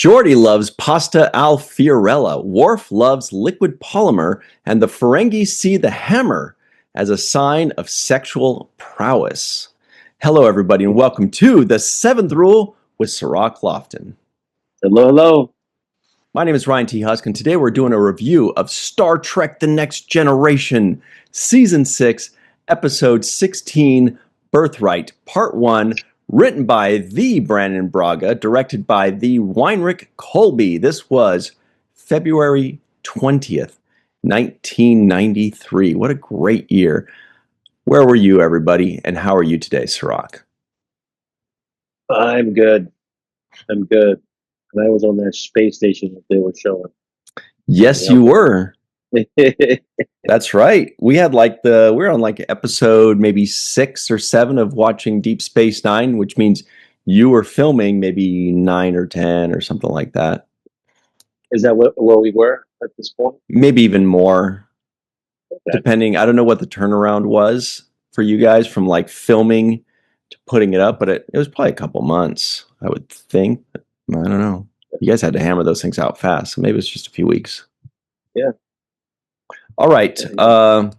Geordi loves pasta al fiorella. Worf loves liquid polymer, and the Ferengi see the hammer as a sign of sexual prowess. Hello, everybody, and welcome to The Seventh Rule with Sirach Lofton. Hello, hello. My name is Ryan T. Husk, and today we're doing a review of Star Trek The Next Generation, Season 6, Episode 16, Birthright, Part 1, written by the Brandon Braga, directed by the Weinrich Colby. This was February 20th, 1993. What a great year. Where were you, everybody, and how are you today, Sirach? I'm good. I'm good. And I was on that space station that they were showing. Yes, you were. That's right. We had we're on like episode maybe 6 or 7 of watching Deep Space Nine, which means you were filming maybe 9 or 10 or something like that. Is that where we were at this point? Maybe even more, Okay. depending. I don't know what the turnaround was for you guys from like filming to putting it up, but it was probably a couple months, I would think. I don't know. You guys had to hammer those things out fast, so maybe it's just a few weeks. Yeah. All right. I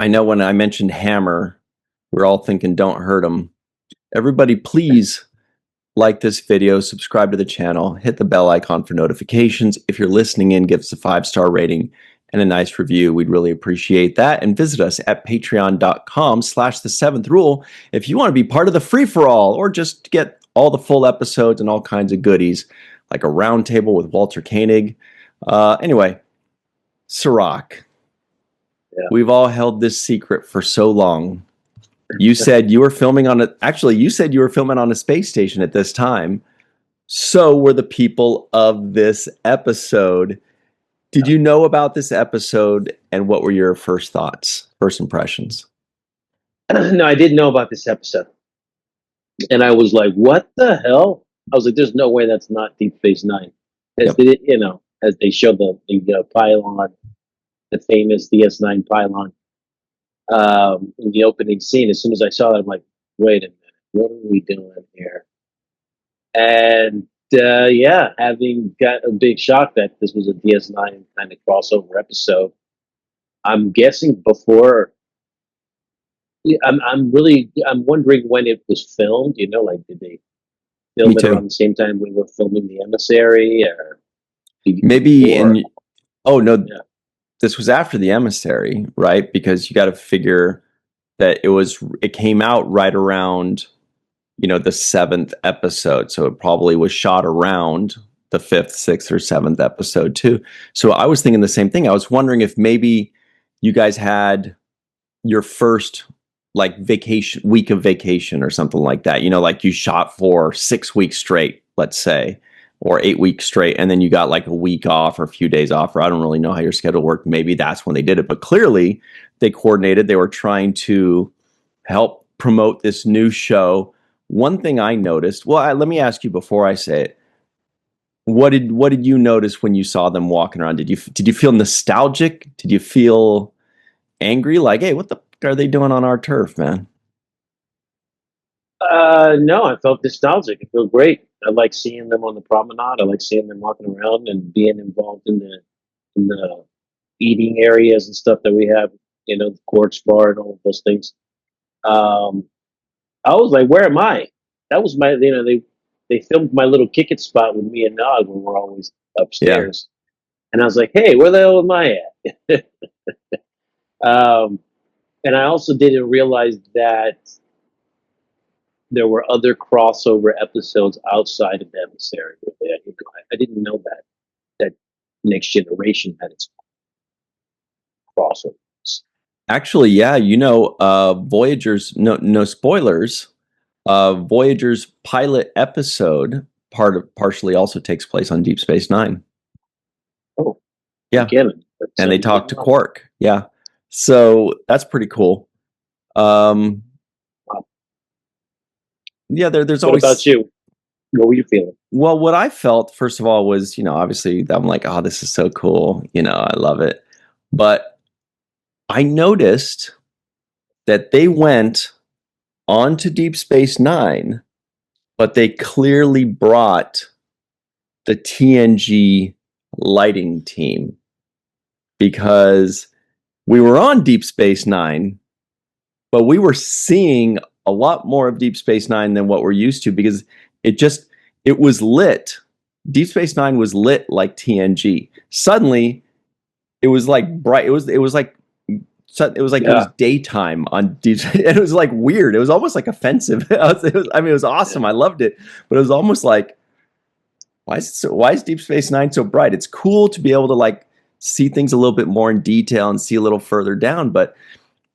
know when I mentioned hammer, we're all thinking don't hurt them. Everybody, please like this video, subscribe to the channel, hit the bell icon for notifications. If you're listening in, give us a 5-star rating and a nice review. We'd really appreciate that. And visit us at patreon.com/the7th-rule if you want to be part of the free-for-all or just get all the full episodes and all kinds of goodies, like a roundtable with Walter Koenig. Anyway, Sirach. Yeah. We've all held this secret for so long. You said you were filming on you said you were filming on a space station at this time. So were the people of this episode. Did you know about this episode, and what were your first thoughts, first impressions? No, I didn't know about this episode. And I was like, what the hell? I was like, there's no way that's not Deep Space Nine. As they, as they showed the pylon, the famous DS9 pylon, in the opening scene. As soon as I saw that, I'm like, wait a minute, what are we doing here? And having got a big shock that this was a DS9 kind of crossover episode. I'm guessing before. I'm wondering when it was filmed. Did they film it around the same time we were filming The Emissary, or maybe in? Oh no. Yeah. This was after The Emissary, right? Because you got to figure that it came out right around, the 7th episode. So it probably was shot around the 5th, 6th, or 7th episode too. So I was thinking the same thing. I was wondering if maybe you guys had your first week of vacation or something like that. Like you shot for 6 weeks straight, let's say, or 8 weeks straight, and then you got like a week off or a few days off, or I don't really know how your schedule worked. Maybe that's when they did it, but clearly they coordinated. They were trying to help promote this new show. One thing I noticed, let me ask you before I say it, what did you notice when you saw them walking around? Did you feel nostalgic? Did you feel angry? Like, hey, what the fuck are they doing on our turf, man? No, I felt nostalgic. I feel great. I like seeing them on the promenade. I like seeing them walking around and being involved in the eating areas and stuff that we have, the quartz bar and all of those things. I was like, where am I? That was my, they filmed my little kick it spot with me and Nog when we're always upstairs. Yeah. And I was like, hey, where the hell am I at? And I also didn't realize that there were other crossover episodes outside of the Emissary. I didn't know that Next Generation had its crossovers. Actually, yeah, Voyager's, no spoilers, Voyager's pilot episode partially also takes place on Deep Space Nine. Oh, yeah, and they talk to Quark. Yeah, so that's pretty cool. Yeah, there's always. What about you? What were you feeling? Well, what I felt, first of all, was, obviously I'm like, oh, this is so cool. I love it. But I noticed that they went on to Deep Space Nine, but they clearly brought the TNG lighting team, because we were on Deep Space Nine, but we were seeing a lot more of Deep Space Nine than what we're used to, because it was lit. Deep Space Nine was lit like TNG. Suddenly, it was like bright. It was like it was daytime on Deep. It was like weird. It was almost like offensive. It was awesome. I loved it, but it was almost like, why is Deep Space Nine so bright? It's cool to be able to like see things a little bit more in detail and see a little further down, but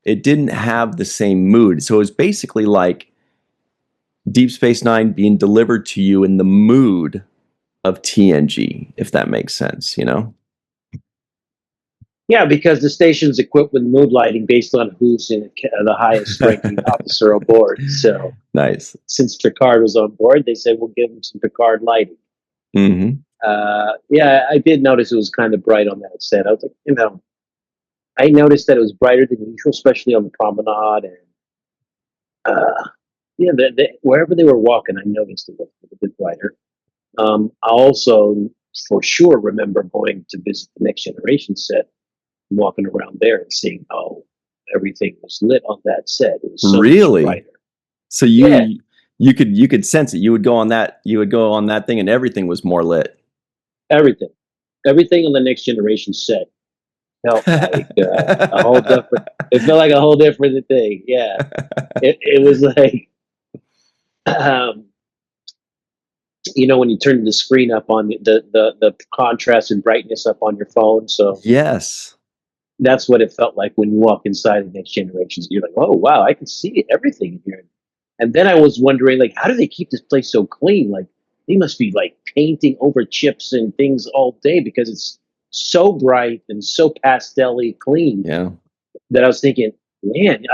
it didn't have the same mood. So it was basically like Deep Space Nine being delivered to you in the mood of TNG, if that makes sense, you know? Yeah, because the station's equipped with mood lighting based on who's in the highest ranking officer aboard. So nice. Since Picard was on board, they said we'll give him some Picard lighting. Mm-hmm. Yeah, I did notice it was kind of bright on that set. I was like, I noticed that it was brighter than usual, especially on the promenade, and wherever they were walking, I noticed it was a bit brighter. I also, for sure, remember going to visit the Next Generation set, walking around there and seeing how everything was lit on that set. It was so really much brighter. So you could sense it. You would go on that thing, and everything was more lit. Everything on the Next Generation set felt like a whole different. It felt like a whole different thing. Yeah, it was like, when you turn the screen up on the contrast and brightness up on your phone. So yes, that's what it felt like when you walk inside the Next Generations. You're like, oh wow, I can see everything in here. And then I was wondering, like, how do they keep this place so clean? Like, they must be like painting over chips and things all day because it's so bright and so pastel-y clean. Yeah. That I was thinking, man,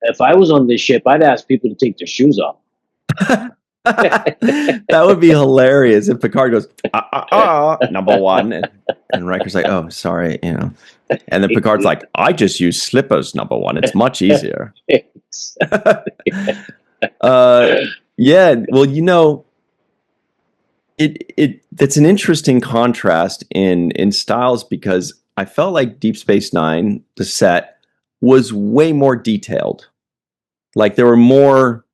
if I was on this ship, I'd ask people to take their shoes off. That would be hilarious if Picard goes, number one, and Riker's like, oh, sorry, and then Picard's like, I just use slippers, number one. It's much easier. Yeah, well, that's an interesting contrast in styles, because I felt like Deep Space Nine, the set, was way more detailed. Like there were more,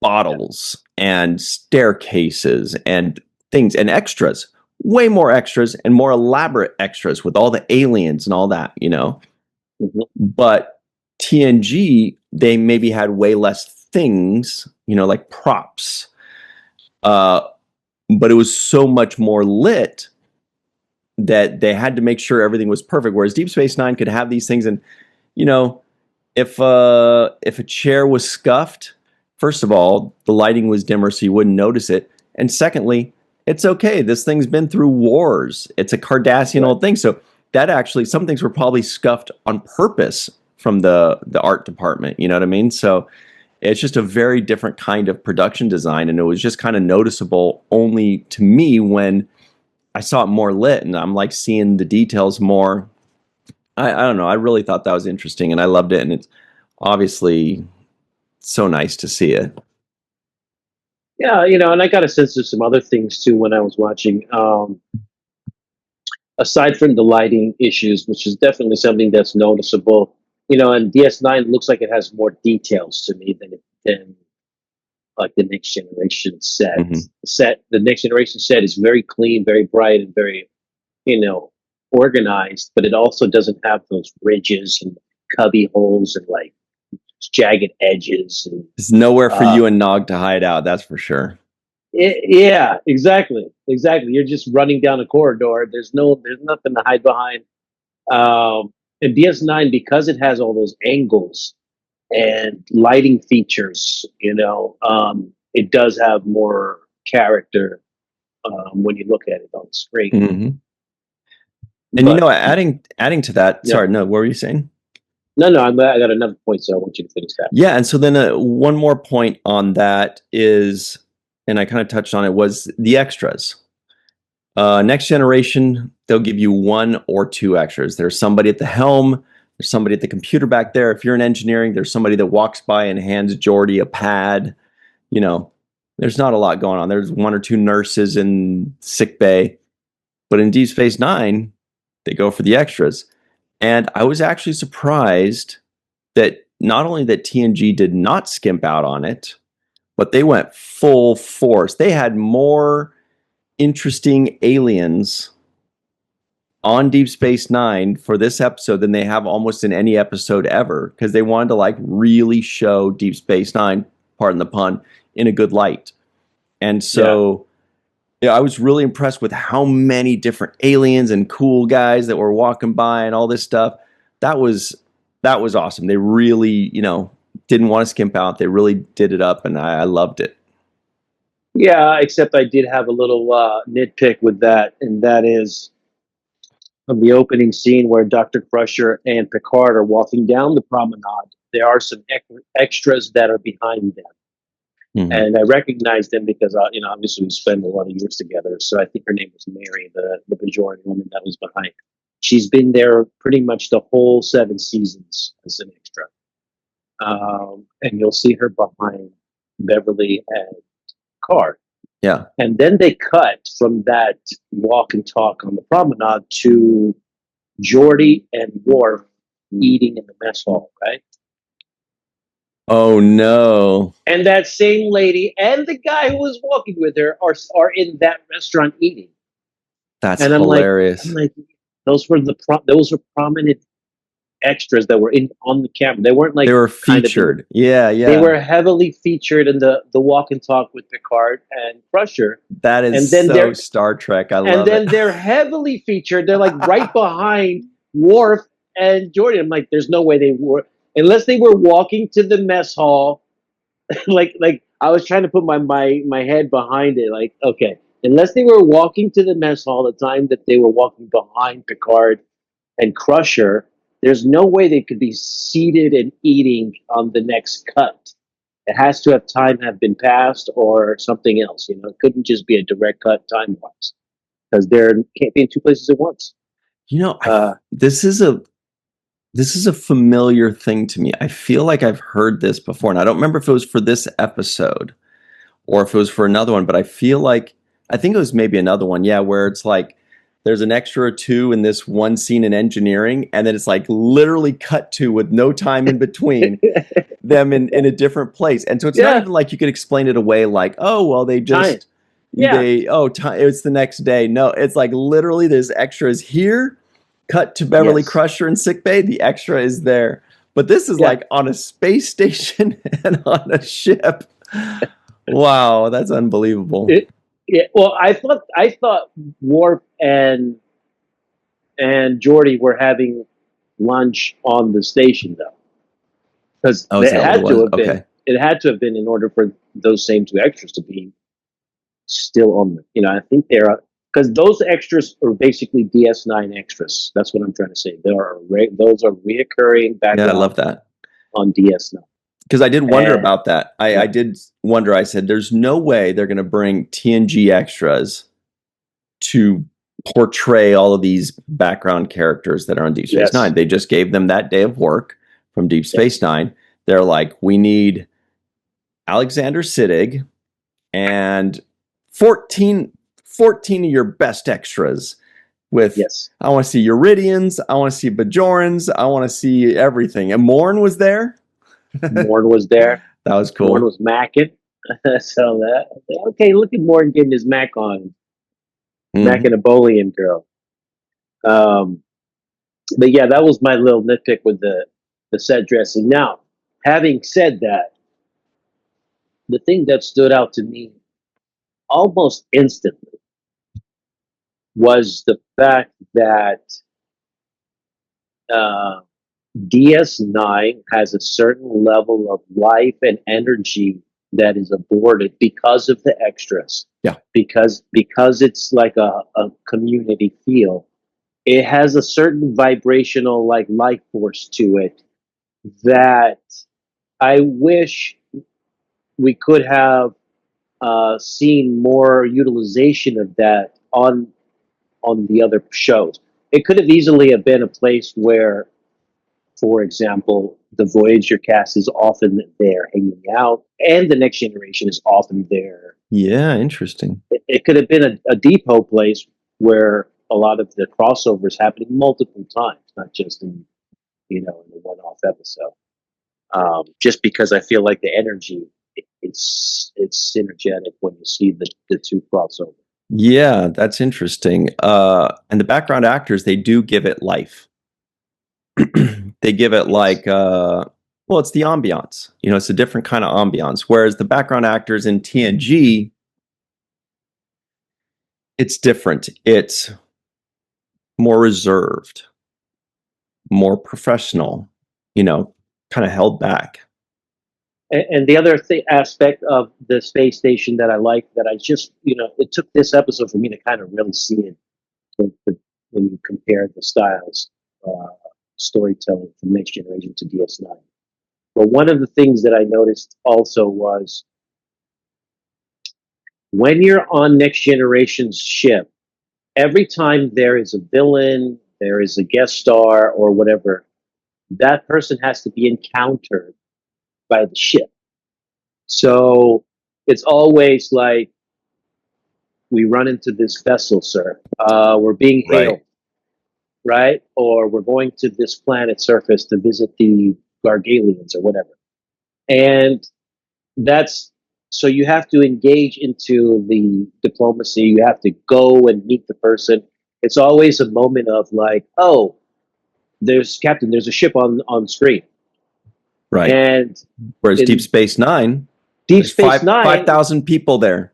bottles and staircases and things and extras, way more extras and more elaborate extras with all the aliens and all that, Mm-hmm. But TNG, they maybe had way less things, like props. But it was so much more lit that they had to make sure everything was perfect. Whereas Deep Space Nine could have these things, and if a chair was scuffed, first of all, the lighting was dimmer, so you wouldn't notice it. And secondly, it's okay. This thing's been through wars. It's a Cardassian old thing. So that actually, some things were probably scuffed on purpose from the art department. You know what I mean? So it's just a very different kind of production design. And it was just kind of noticeable only to me when I saw it more lit, and I'm like seeing the details more. I don't know. I really thought that was interesting, and I loved it. And it's obviously so nice to see it. Yeah, and I got a sense of some other things too when I was watching. Aside from the lighting issues, which is definitely something that's noticeable, and DS9 looks like it has more details to me than like the Next Generation set. Mm-hmm. The Next Generation set is very clean, very bright, and very, organized, but it also doesn't have those ridges and cubby holes and like jagged edges. And, there's nowhere for you and Nog to hide out, that's for sure. Yeah, exactly. You're just running down a corridor. There's nothing to hide behind. And DS9, because it has all those angles and lighting features, it does have more character when you look at it on the screen. Mm-hmm. And adding to that, yeah. Sorry, no, what were you saying? No, I got another point, so I want you to finish that. Yeah, and so then one more point on that is, and I kind of touched on it, was the extras. Next Generation, they'll give you one or two extras. There's somebody at the helm, there's somebody at the computer back there. If you're in engineering, there's somebody that walks by and hands Geordi a pad, There's not a lot going on. There's one or two nurses in sick bay, but in Deep Space Nine, they go for the extras. And I was actually surprised that not only that TNG did not skimp out on it, but they went full force. They had more interesting aliens on Deep Space Nine for this episode than they have almost in any episode ever, because they wanted to like really show Deep Space Nine, pardon the pun, in a good light. And so I was really impressed with how many different aliens and cool guys that were walking by and all this stuff. That was awesome. They really, didn't want to skimp out. They really did it up, and I loved it. Yeah, except I did have a little nitpick with that, and that is from the opening scene where Dr. Crusher and Picard are walking down the promenade. There are some extras that are behind them. Mm-hmm. And I recognize them because, obviously we spend a lot of years together. So I think her name was Mary, the Bajoran woman that was behind. She's been there pretty much the whole 7 seasons as an extra. And you'll see her behind Beverly and Carr. Yeah. And then they cut from that walk and talk on the promenade to Geordi and Worf eating in the mess hall, right? Oh no! And that same lady and the guy who was walking with her are in that restaurant eating. That's hilarious. I'm like, those were prominent extras that were on the camera. They weren't like they were featured. Yeah. They were heavily featured in the walk and talk with Picard and Crusher. That is so Star Trek. I love it. And then they're heavily featured. They're like right behind Worf and Geordi. I'm like, there's no way they were. Unless they were walking to the mess hall, like I was trying to put my head behind it. Like, okay, unless they were walking to the mess hall the time that they were walking behind Picard and Crusher, there's no way they could be seated and eating on the next cut. It has to have been passed or something else. It couldn't just be a direct cut time-wise, because there can't be in 2 places at once. This is a familiar thing to me. I feel like I've heard this before, and I don't remember if it was for this episode or if it was for another one, but I think it was maybe another one, where it's like there's an extra or two in this one scene in engineering, and then it's like literally cut to with no time in between them in a different place. And so it's not even like you could explain it away like, oh, well, they just, it's the next day. No, it's like literally there's extras here. Cut to Beverly Crusher in sickbay, the extra is there. But this is like on a space station and on a ship. Wow, that's unbelievable. Well, I thought Worf and Geordi were having lunch on the station though, because it had to have been. Okay. It had to have been in order for those same 2 extras to be still on the. I think they're. Because those extras are basically DS9 extras. That's what I'm trying to say. Those are reoccurring background. Yeah, I love that. On DS9. Because I did wonder about that. I did wonder. I said, there's no way they're going to bring TNG extras to portray all of these background characters that are on Deep Space Nine. They just gave them that day of work from Deep Space Nine. They're like, we need Alexander Siddig and 14 of your best extras with, I want to see Uridians, I want to see Bajorans, I want to see everything. And Morn was there. Morn was there. That was cool. Morn was macking. So that, okay, look at Morn getting his mac on. Macking a Bolian girl. But yeah, that was my little nitpick with the set dressing. Now, having said that, the thing that stood out to me almost instantly was the fact that DS9 has a certain level of life and energy that is aborted because of the extras. Yeah. Because it's like a community feel. It has a certain vibrational like life force to it that I wish we could have seen more utilization of that on the other shows. It could have easily have been a place where for example, the Voyager cast is often there hanging out, and the Next Generation is often there. Yeah, interesting. It could have been a depot place where a lot of the crossovers happening multiple times, not just in in a one-off episode. Just because I feel like the energy, it's synergetic when you see the two crossover. Yeah, that's interesting. And the background actors, they do give it life. They give it like, well, it's the ambiance. It's a different kind of ambiance. Whereas the background actors in TNG, it's different. It's more reserved, more professional, kind of held back. And the other aspect of the space station that I like, that I just, it took this episode for me to kind of really see it when you compare the styles, uh, storytelling from Next Generation to DS9. But one of the things that I noticed also was when you're on Next Generation's ship, every time there is a villain, there is a guest star, or whatever, that person has to be encountered by the ship. So it's always like, we run into this vessel, sir. We're being hailed, right? Or we're going to this planet surface to visit the Gargalians or whatever. And that's so you have to engage into the diplomacy. You have to go and meet the person. It's always a moment of like, oh, there's Captain, there's a ship on screen. Right. And whereas Deep Space Nine, Deep Space Nine, 5,000 people there,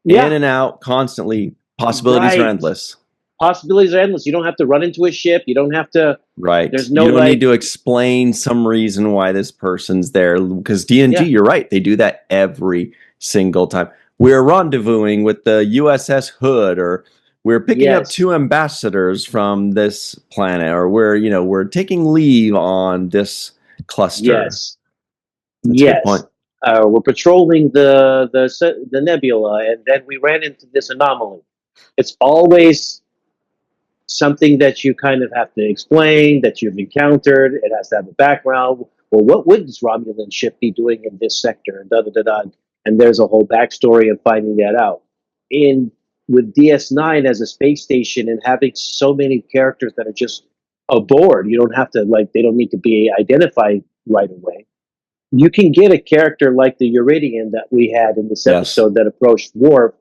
in and out constantly. Possibilities are endless. Possibilities are endless. You don't have to run into a ship. You don't have to. Right. There's no. You don't need to explain some reason why this person's there, because TNG, you're right. They do that every single time. We're rendezvousing with the USS Hood, or we're picking up 2 ambassadors from this planet, or we're taking leave on this cluster. Yes. That's a good point. We're patrolling the nebula, and then we ran into this anomaly. It's always something that you kind of have to explain, that you've encountered. It has to have a background. Well, what would this Romulan ship be doing in this sector? Da da da da. And there's a whole backstory of finding that out. With DS9 as a space station and having so many characters that are just aboard, you don't have to they don't need to be identified right away. You can get a character like the Uridian that we had in this episode that approached Worf,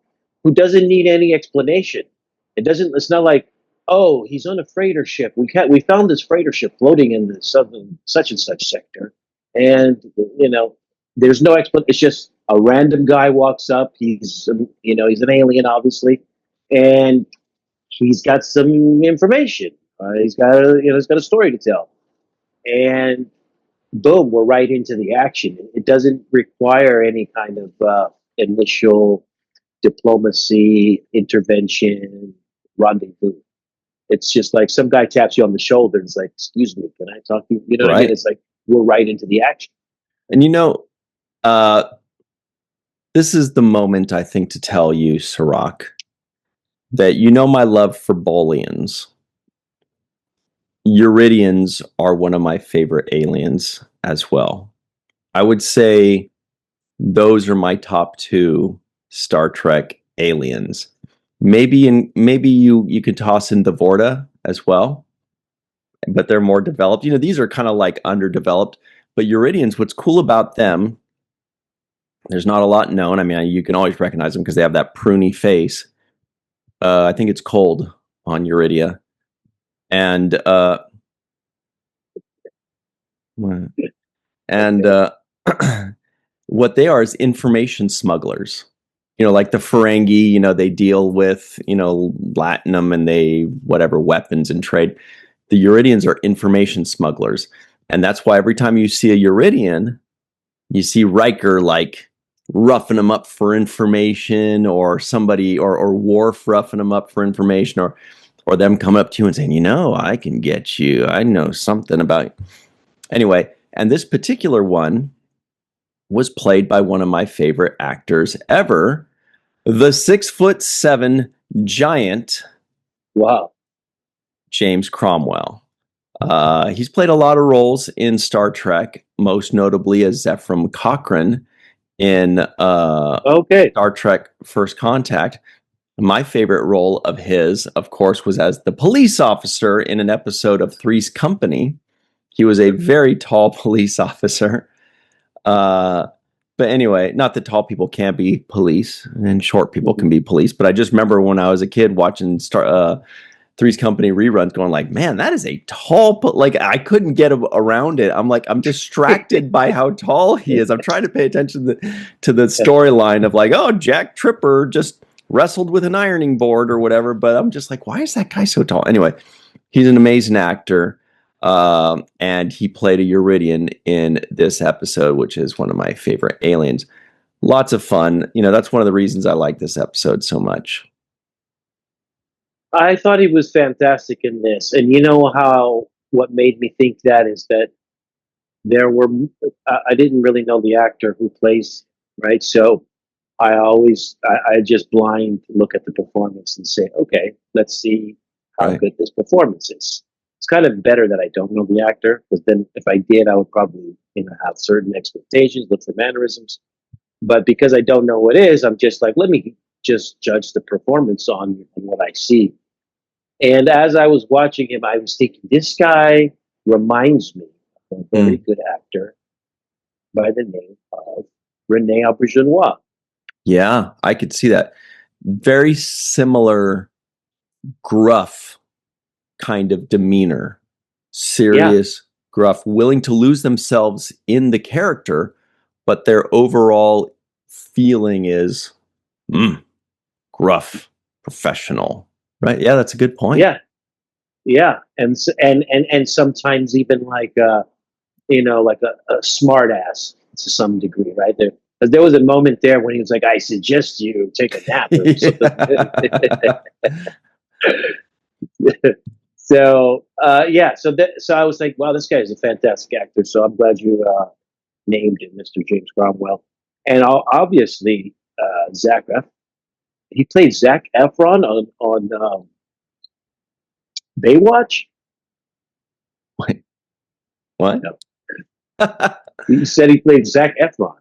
who doesn't need any explanation. It's not like, oh, he's on a freighter ship. We found this freighter ship floating in the southern such and such sector, and there's no explanation. It's just a random guy walks up. He's he's an alien, obviously, and he's got some information. He's got a story to tell, and boom, we're right into the action. It doesn't require any kind of initial diplomacy, intervention, rendezvous. It's just like some guy taps you on the shoulder and is like, excuse me, can I talk to you? You know what I mean? It's like, we're right into the action. And this is the moment, I think, to tell you, Sirach, that my love for Bolians. Uridians are one of my favorite aliens as well. I would say those are my top 2 Star Trek aliens. Maybe you could toss in the Vorta as well, but they're more developed. These are kind of like underdeveloped. But Uridians, what's cool about them, there's not a lot known. I mean, you can always recognize them because they have that pruny face. I think it's cold on Uridia. And what they are is information smugglers. Like the Ferengi, they deal with, Latinum and whatever weapons and trade. The Uridians are information smugglers. And that's why every time you see a Uridian, you see Riker roughing them up for information, or somebody, or Worf roughing them up for information, or them coming up to you and saying, I can get you. I know something about you. Anyway, and this particular one was played by one of my favorite actors ever, the 6'7" giant. Wow. James Cromwell. He's played a lot of roles in Star Trek, most notably as Zephram Cochrane in Star Trek First Contact. My favorite role of his, of course, was as the police officer in an episode of Three's Company. He was a very tall police officer. But anyway, not that tall people can't be police and short people can be police. But I just remember when I was a kid watching Three's Company reruns going like, man, that is a tall, like I couldn't get around it. I'm like, I'm distracted by how tall he is. I'm trying to pay attention to the storyline of like, oh, Jack Tripper just wrestled with an ironing board or whatever. But I'm just like, why is that guy so tall? Anyway, he's an amazing actor. And he played a Uridian in this episode, which is one of my favorite aliens. Lots of fun. You know, that's one of the reasons I like this episode so much. I thought he was fantastic in this. And you know what made me think that is that there were, I didn't really know the actor who plays, right? So I just blind look at the performance and say, okay, let's see how good this performance is. It's kind of better that I don't know the actor, because then if I did, I would probably have certain expectations, look for mannerisms. But because I don't know what it is, I'm just like, let me just judge the performance on what I see. And as I was watching him, I was thinking, this guy reminds me of a very good actor by the name of Rene Auberjonois. Yeah, I could see that. Very similar, gruff kind of demeanor. Serious, gruff, willing to lose themselves in the character, but their overall feeling is gruff, professional. Right? Yeah, that's a good point. Yeah, and sometimes even like like a smart ass to some degree, right? There was a moment there when he was like, "I suggest you take a nap." Or something. So so I was like, "Wow, this guy is a fantastic actor." So I'm glad you named him Mr. James Cromwell, and obviously Zach he played Zac Efron on Baywatch. What? No. He said he played Zac Efron.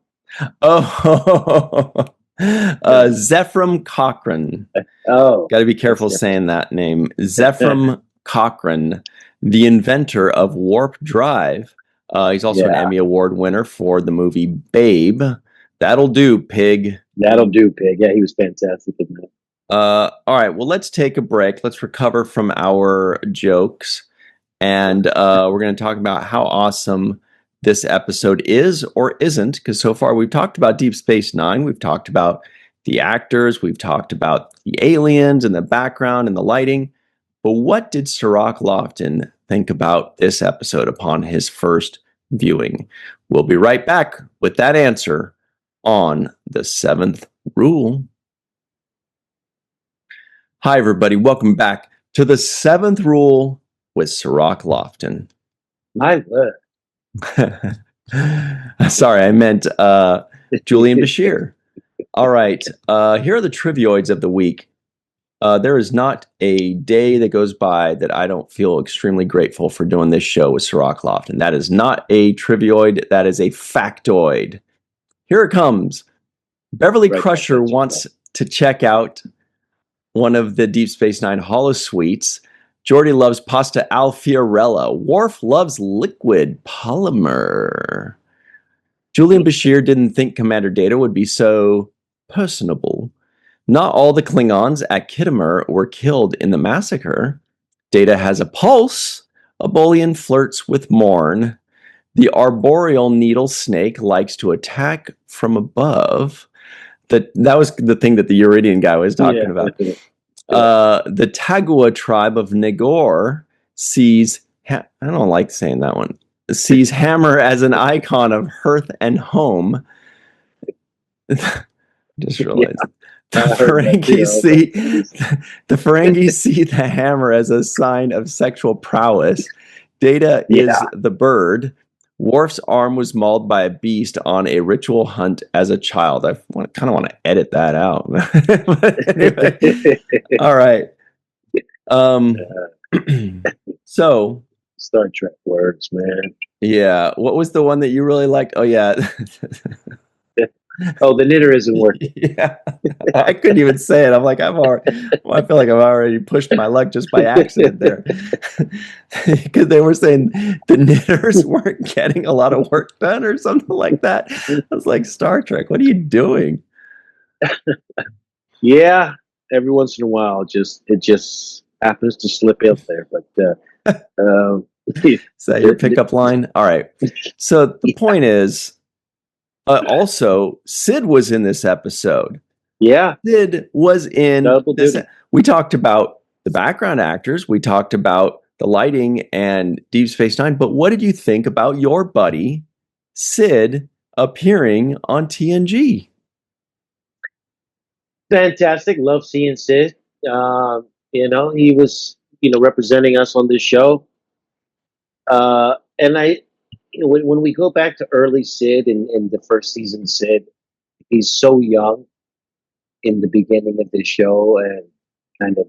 Oh, Zephram Cochrane. Oh, got to be careful saying that name. Zephram Cochrane, the inventor of warp drive. He's also an Emmy Award winner for the movie Babe. That'll do, pig. That'll do, pig. Yeah, he was fantastic in that. All right, well, let's take a break. Let's recover from our jokes. And we're going to talk about how awesome this episode is or isn't, because so far we've talked about Deep Space Nine. We've talked about the actors. We've talked about the aliens and the background and the lighting. But what did Cirroc Lofton think about this episode upon his first viewing? We'll be right back with that answer on The Seventh Rule. Hi, everybody. Welcome back to The Seventh Rule with Cirroc Lofton. My word. Sorry, I meant Julian Bashir. All right. Here are the trivioids of the week. There is not a day that goes by that I don't feel extremely grateful for doing this show with Cirroc Lofton. That is not a trivioid. That is a factoid. Here it comes. Beverly Crusher wants to check out one of the Deep Space Nine holosuites. Geordi loves pasta al fiorella. Worf loves liquid polymer. Julian Bashir didn't think Commander Data would be so personable. Not all the Klingons at Khitomer were killed in the massacre. Data has a pulse. Abolian flirts with Morn. The arboreal needle snake likes to attack from above. That was the thing that the Uridian guy was talking about. The Tagua tribe of Nagor sees, I don't like saying that one, sees Hammer as an icon of hearth and home. Just realized. The Ferengi see the hammer as a sign of sexual prowess. Data is the bird. Worf's arm was mauled by a beast on a ritual hunt as a child. I kind of want to edit that out. Anyway. All right. So Star Trek words, man. Yeah. What was the one that you really liked? Oh yeah. Oh, the knitter isn't working. Yeah. I couldn't even say it. I'm like, I feel like I've already pushed my luck just by accident there. Because they were saying the knitters weren't getting a lot of work done or something like that. I was like, Star Trek, what are you doing? Yeah, every once in a while, it just happens to slip out there. But Is that your pickup line? All right. So the point is, also, Sid was in this episode. yeah, Sid was in double this. duty. We talked about the background actors. We talked about the lighting and Deep Space Nine. But what did you think about your buddy Sid appearing on TNG? Fantastic. Love seeing Sid. He was representing us on this show. And when we go back to early Sid and the first season Sid, he's so young in the beginning of the show, and kind of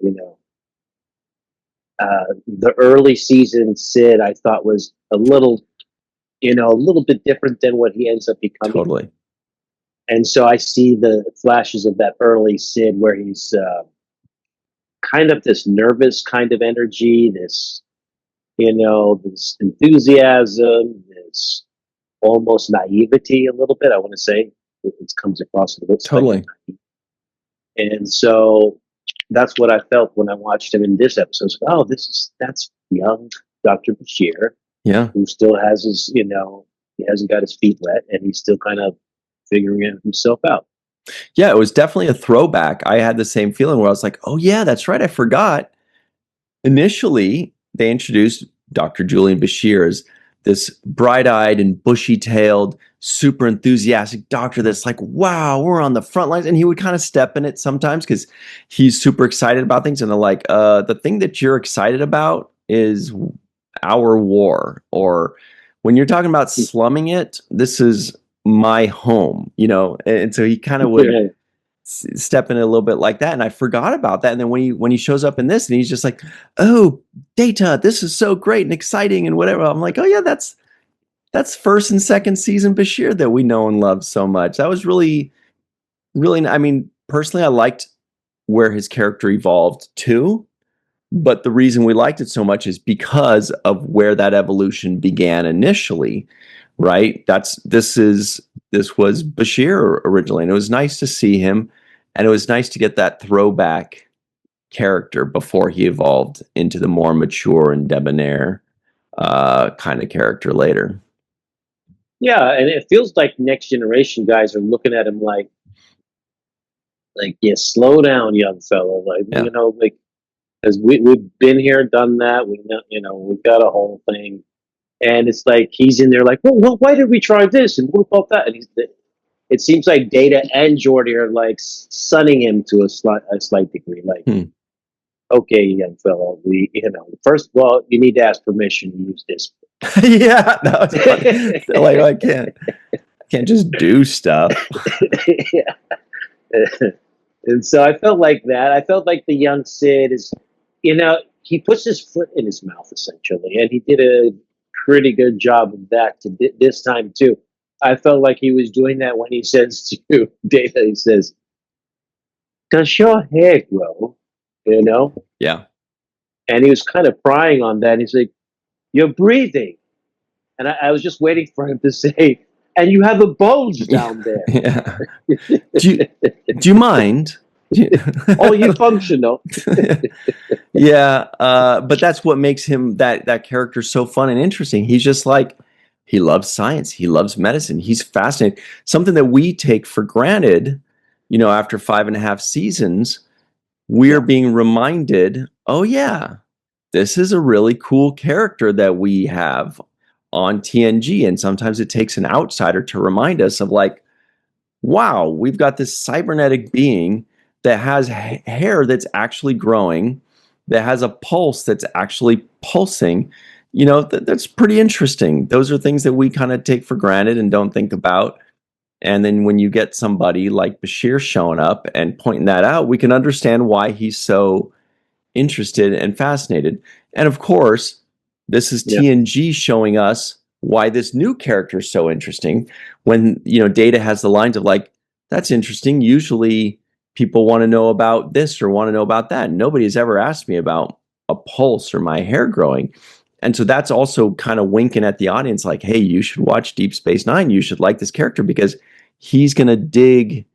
the early season Sid I thought was a little bit different than what he ends up becoming. Totally. And so I see the flashes of that early Sid where he's kind of this nervous kind of energy, this enthusiasm, this almost naivety a little bit. I want to say it comes across a little bit. Totally. And so that's what I felt when I watched him in this episode. So, oh, that's young Dr. Bashir. Yeah. Who still has his, he hasn't got his feet wet, and he's still kind of figuring himself out. Yeah, it was definitely a throwback. I had the same feeling where I was like, oh, yeah, that's right. I forgot. Initially, they introduced Dr. Julian Bashir as this bright-eyed and bushy-tailed, super enthusiastic doctor that's like, wow, we're on the front lines. And he would kind of step in it sometimes because he's super excited about things. And they're like, the thing that you're excited about is our war. Or when you're talking about slumming it, this is my home, And so he kind of would step in a little bit like that, and I forgot about that. And then when he shows up in this, and he's just like, "Oh, Data, this is so great and exciting and whatever." I'm like, "Oh yeah, that's first and second season Bashir that we know and love so much." That was really, really. I mean, personally, I liked where his character evolved too. But the reason we liked it so much is because of where that evolution began initially, right? This was Bashir originally, and it was nice to see him, and it was nice to get that throwback character before he evolved into the more mature and debonair kind of character later. Yeah, and it feels like next generation guys are looking at him like, yeah, slow down, young fellow. Like, Yeah. because we've been here, done that. We've got a whole thing, and it's like he's in there like, well, why did we try this and what about that? And it seems like Data and Geordi are like sunning him to a slight degree. Like, okay, young fellow, first of all, you need to ask permission to use this. Yeah, no, it's funny. Like I can't just do stuff. Yeah. And so I felt like that. I felt like the young Sid is, he puts his foot in his mouth essentially, and he did a pretty good job of that this time too. I felt like he was doing that when he says to Data, he says, "Does your hair grow?" Yeah. And he was kind of prying on that. He's like, "You're breathing," and I was just waiting for him to say, "And you have a bulge down there." Yeah. Do you mind? Oh, you functional. Yeah, but that's what makes him that character so fun and interesting. He's just like, he loves science, he loves medicine, he's fascinated. Something that we take for granted, after 5.5 seasons, we're being reminded, oh yeah, this is a really cool character that we have on TNG. And sometimes it takes an outsider to remind us of like, wow, we've got this cybernetic being that has hair that's actually growing, that has a pulse that's actually pulsing. That's pretty interesting. Those are things that we kind of take for granted and don't think about. And then when you get somebody like Bashir showing up and pointing that out, we can understand why he's so interested and fascinated. And of course, This is Yeah. TNG showing us why this new character is so interesting. When, Data has the lines of like, that's interesting. Usually people want to know about this or want to know about that. Nobody has ever asked me about a pulse or my hair growing. And so that's also kind of winking at the audience like, hey, you should watch Deep Space Nine. You should like this character because he's going to dig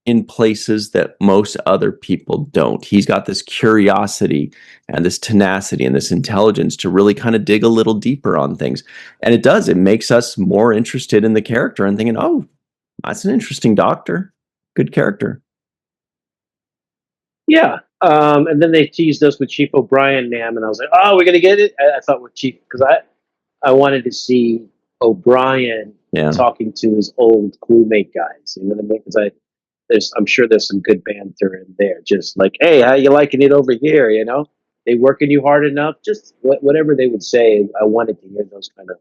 in places that most other people don't. He's got this curiosity and this tenacity and this intelligence to really kind of dig a little deeper on things. And it does. It makes us more interested in the character and thinking, oh, that's an interesting doctor. Good character. Yeah. And then they teased us with Chief O'Brien Nam, and I was like, oh, we're gonna get it. I thought with Chief, because I wanted to see O'Brien talking to his old crewmate guys. You know what I mean? Because I'm sure there's some good banter in there. Just like, hey, how you liking it over here? You know, they working you hard enough? Just whatever they would say. I wanted to hear those kind of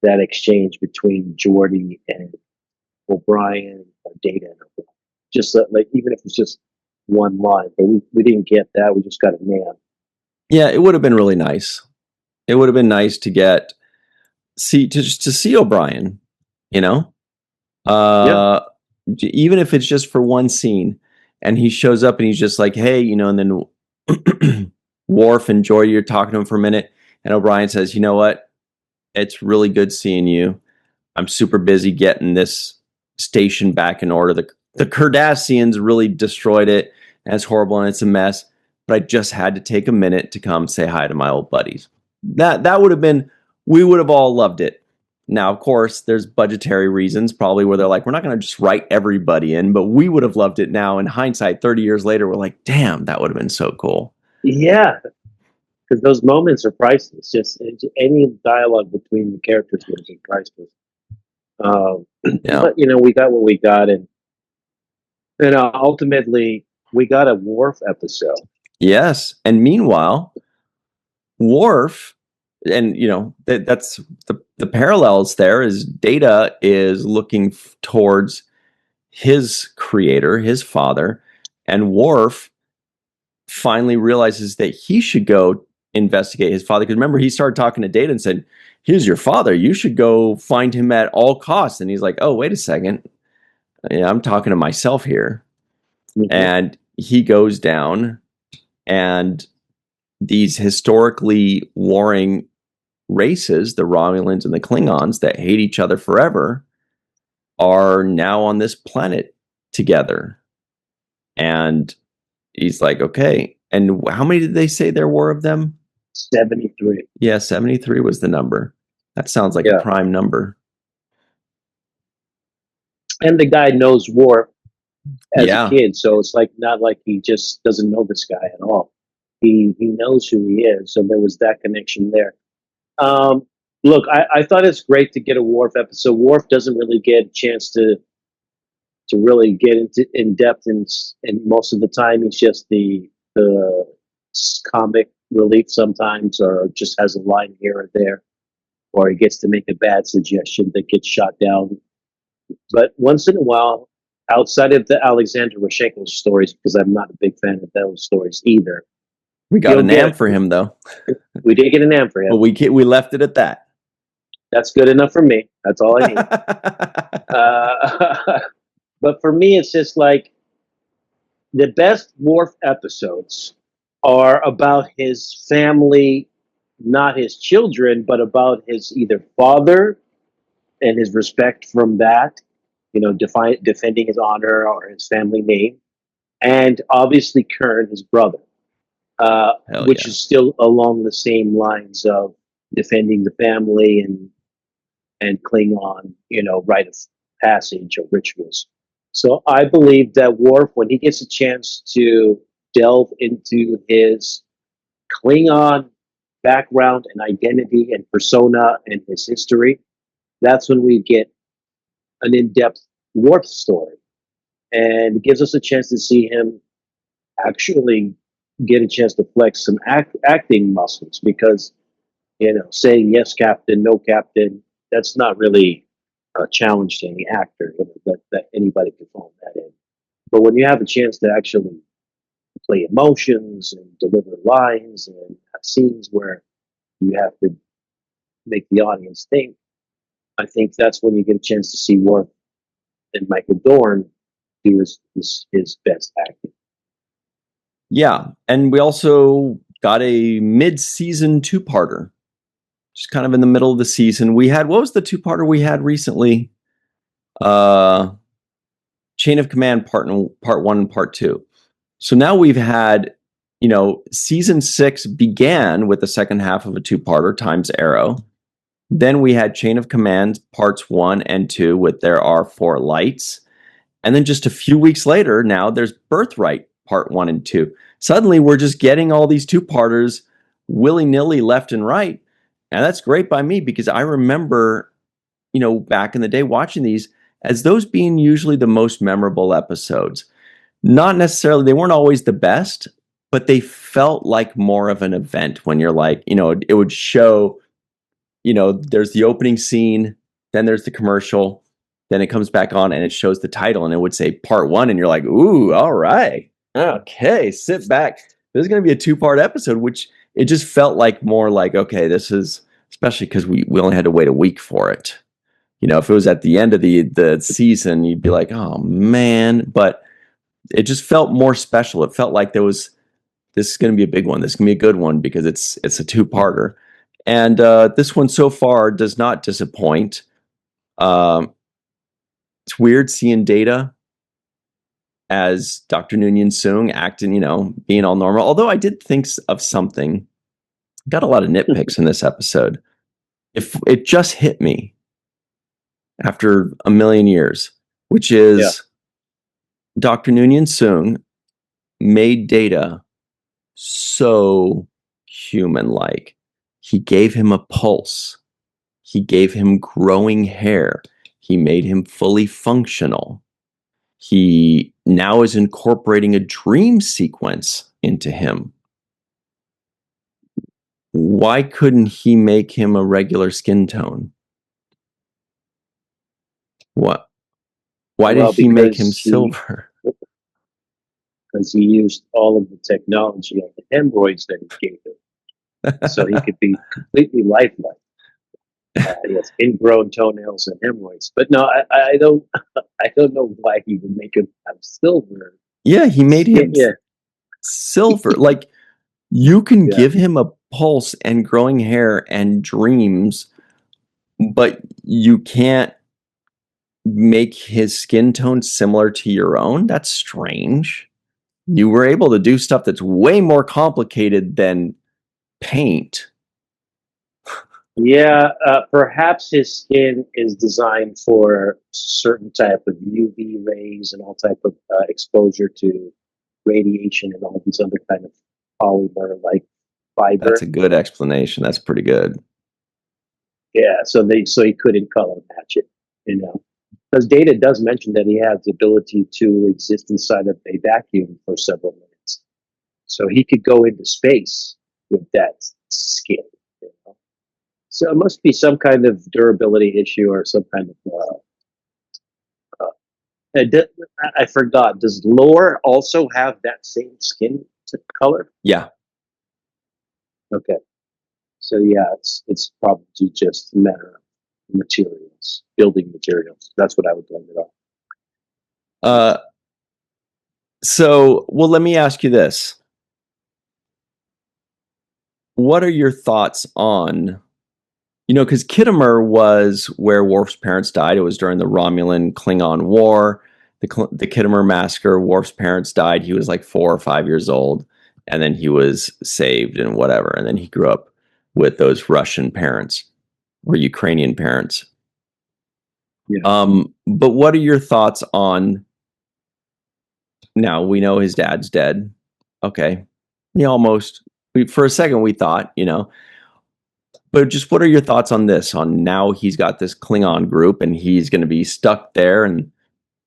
that exchange between Geordi and O'Brien or Data and O'Brien. Just like even if it's just one line, but we didn't get that. We just got a man. Yeah, it would have been really nice. It would have been nice to see O'Brien, you know? Even if it's just for one scene and he shows up and he's just like, hey, and then Worf and Geordi are talking to him for a minute and O'Brien says, you know what? It's really good seeing you. I'm super busy getting this station back in order. The Cardassians really destroyed it and it's horrible and it's a mess, but I just had to take a minute to come say hi to my old buddies. That would have been, we would have all loved it. Now, of course, there's budgetary reasons probably where they're like, we're not going to just write everybody in, but we would have loved it now. In hindsight, 30 years later, we're like, damn, that would have been so cool. Yeah, because those moments are priceless. Just any dialogue between the characters was priceless. But we got what we got, and ultimately we got a Worf episode. Yes, and meanwhile, Worf. And that's the parallels there is Data is looking towards his creator, his father, and Worf finally realizes that he should go investigate his father. Because remember, he started talking to Data and said, here's your father. You should go find him at all costs. And he's like, oh, wait a second. Yeah, I'm talking to myself here. Mm-hmm. And he goes down and these historically warring races, the Romulans and the Klingons that hate each other forever, are now on this planet together. And he's like, okay. And how many did they say there were of them? 73. Yeah, 73 was the number. That sounds like a prime number. And the guy knows Worf as a kid, so it's like not like he just doesn't know this guy at all. He knows who he is, so there was that connection there. Look, I thought it's great to get a Worf episode. Worf doesn't really get a chance to really get in depth, and most of the time he's just the comic relief sometimes, or just has a line here or there, or he gets to make a bad suggestion that gets shot down. But once in a while, outside of the Alexander Rodchenko stories, because I'm not a big fan of those stories either. We got an AM for him, though. We did get an AM for him. But we left it at that. That's good enough for me. That's all I need. But for me, it's just like the best Worf episodes are about his family, not his children, but about his either father and his respect from that, defending his honor or his family name, and obviously Kern, his brother, which is still along the same lines of defending the family and Klingon, rite of passage or rituals. So I believe that Worf, when he gets a chance to delve into his Klingon background and identity and persona and his history, that's when we get an in-depth Worf story. And it gives us a chance to see him actually get a chance to flex some acting muscles, because, saying yes, captain, no, captain, that's not really a challenge to any actor, that anybody can phone that in. But when you have a chance to actually play emotions and deliver lines and have scenes where you have to make the audience think. I think that's when you get a chance to see Worf and Michael Dorn do his best acting. Yeah, and we also got a mid-season two-parter, just kind of in the middle of the season. We had, what was the two-parter we had recently? Chain of Command part 1 and part 2. So now we've had, season 6 began with the second half of a two-parter, Time's Arrow. Then we had Chain of Command parts 1 and 2 with There Are Four Lights. And then just a few weeks later, now there's Birthright part 1 and 2. Suddenly we're just getting all these two-parters willy-nilly left and right. And that's great by me, because I remember, back in the day watching these as those being usually the most memorable episodes. Not necessarily, they weren't always the best, but they felt like more of an event when you're like, it would show, there's the opening scene, then there's the commercial, then it comes back on and it shows the title and it would say part 1. And you're like, ooh, all right. Okay, sit back. This is going to be a two-part episode, which it just felt like more like, okay, this is, especially because we only had to wait a week for it. If it was at the end of the season, you'd be like, oh man, but it just felt more special. It felt like this is going to be a big one. This is going to be a good one because it's a two-parter. And this one so far does not disappoint. It's weird seeing Data as Dr. Noonien Soong acting, being all normal. Although I did think of something. Got a lot of nitpicks in this episode. If it just hit me after a million years, which is Dr. Noonien Soong made Data so human-like. He gave him a pulse. He gave him growing hair. He made him fully functional. He now is incorporating a dream sequence into him. Why couldn't he make him a regular skin tone? What? Why did he make him silver? Because he used all of the technology of the hemorrhoids that he gave him, so he could be completely lifelike. He has ingrown toenails and hemorrhoids, but no, I don't. I don't know why he would make him have silver. Yeah, he made him silver. Like, you can give him a pulse and growing hair and dreams, but you can't make his skin tone similar to your own. That's strange. You were able to do stuff that's way more complicated than paint. Yeah, perhaps his skin is designed for certain type of UV rays and all type of exposure to radiation and all these other kind of polymer like fiber. That's a good explanation. That's pretty good. Yeah, so he couldn't color match it, because Data does mention that he has the ability to exist inside of a vacuum for several minutes, so he could go into space with that skin. So it must be some kind of durability issue or some kind of. I forgot. Does Lore also have that same skin color? Yeah. Okay. So yeah, it's probably just a matter of materials, building materials. That's what I would blame it on. So, well, let me ask you this. What are your thoughts on, because Kittimer was where Worf's parents died. It was during the Romulan-Klingon War, the Kittimer massacre. Worf's parents died. He was like 4 or 5 years old, and then he was saved and whatever. And then he grew up with those Russian parents or Ukrainian parents. Yeah. But what are your thoughts on, now we know his dad's dead. Okay. For a second we thought, but just what are your thoughts on this? On now he's got this Klingon group and he's going to be stuck there and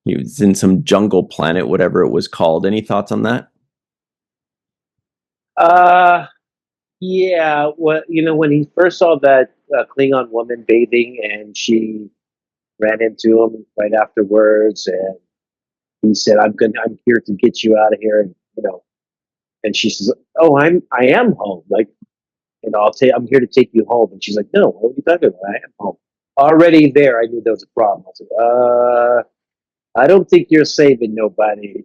he was in some jungle planet, whatever it was called. Any thoughts on that? Yeah. Well, when he first saw that Klingon woman bathing and she ran into him right afterwards, and he said, I'm here to get you out of here," and she says, "Oh, I am home," like, I'm here to take you home. And she's like, no, what are you talking about? I am home. Already there, I knew there was a problem. I was like, I don't think you're saving nobody.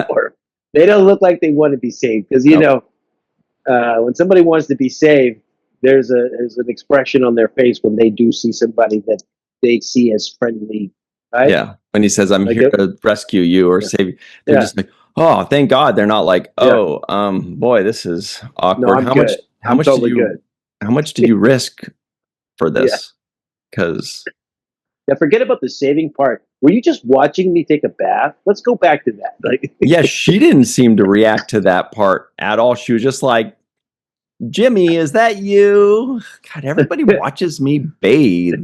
Or they don't look like they want to be saved. Because, when somebody wants to be saved, there's an expression on their face when they do see somebody that they see as friendly, right? Yeah. When he says, I'm Like here to rescue you or save you, they're just like, oh, thank God. They're not like, oh, boy, this is awkward. No, I'm good. I'm totally good. How much did you risk for Yeah. this? Because Yeah, forget about the saving part. Were you just watching me take a bath? Let's go back to that. Like, yeah, she didn't seem to react to that part at all. She was just like, Jimmy, is that you? God, everybody watches me bathe.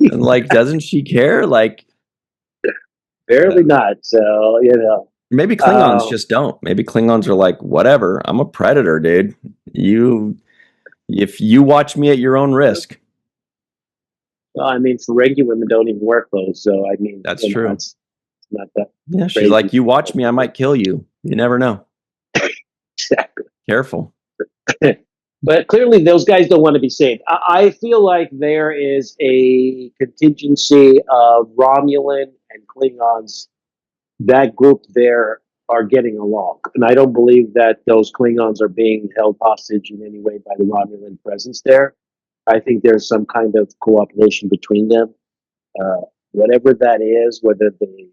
And like, doesn't she care? Like, barely not. So, maybe Klingons just don't. Maybe Klingons are like, whatever, I'm a predator, dude. If you watch me at your own risk. Well, I mean, Ferengi women don't even wear clothes, so I mean, that's true. It's not that. Yeah, she's like, you watch me, I might kill you. You never know. Exactly. Careful. But clearly, those guys don't want to be saved. I feel like there is a contingency of Romulan and Klingons. That group there are getting along, and I don't believe that those Klingons are being held hostage in any way by the Romulan presence there. I think there's some kind of cooperation between them. Whatever that is, whether they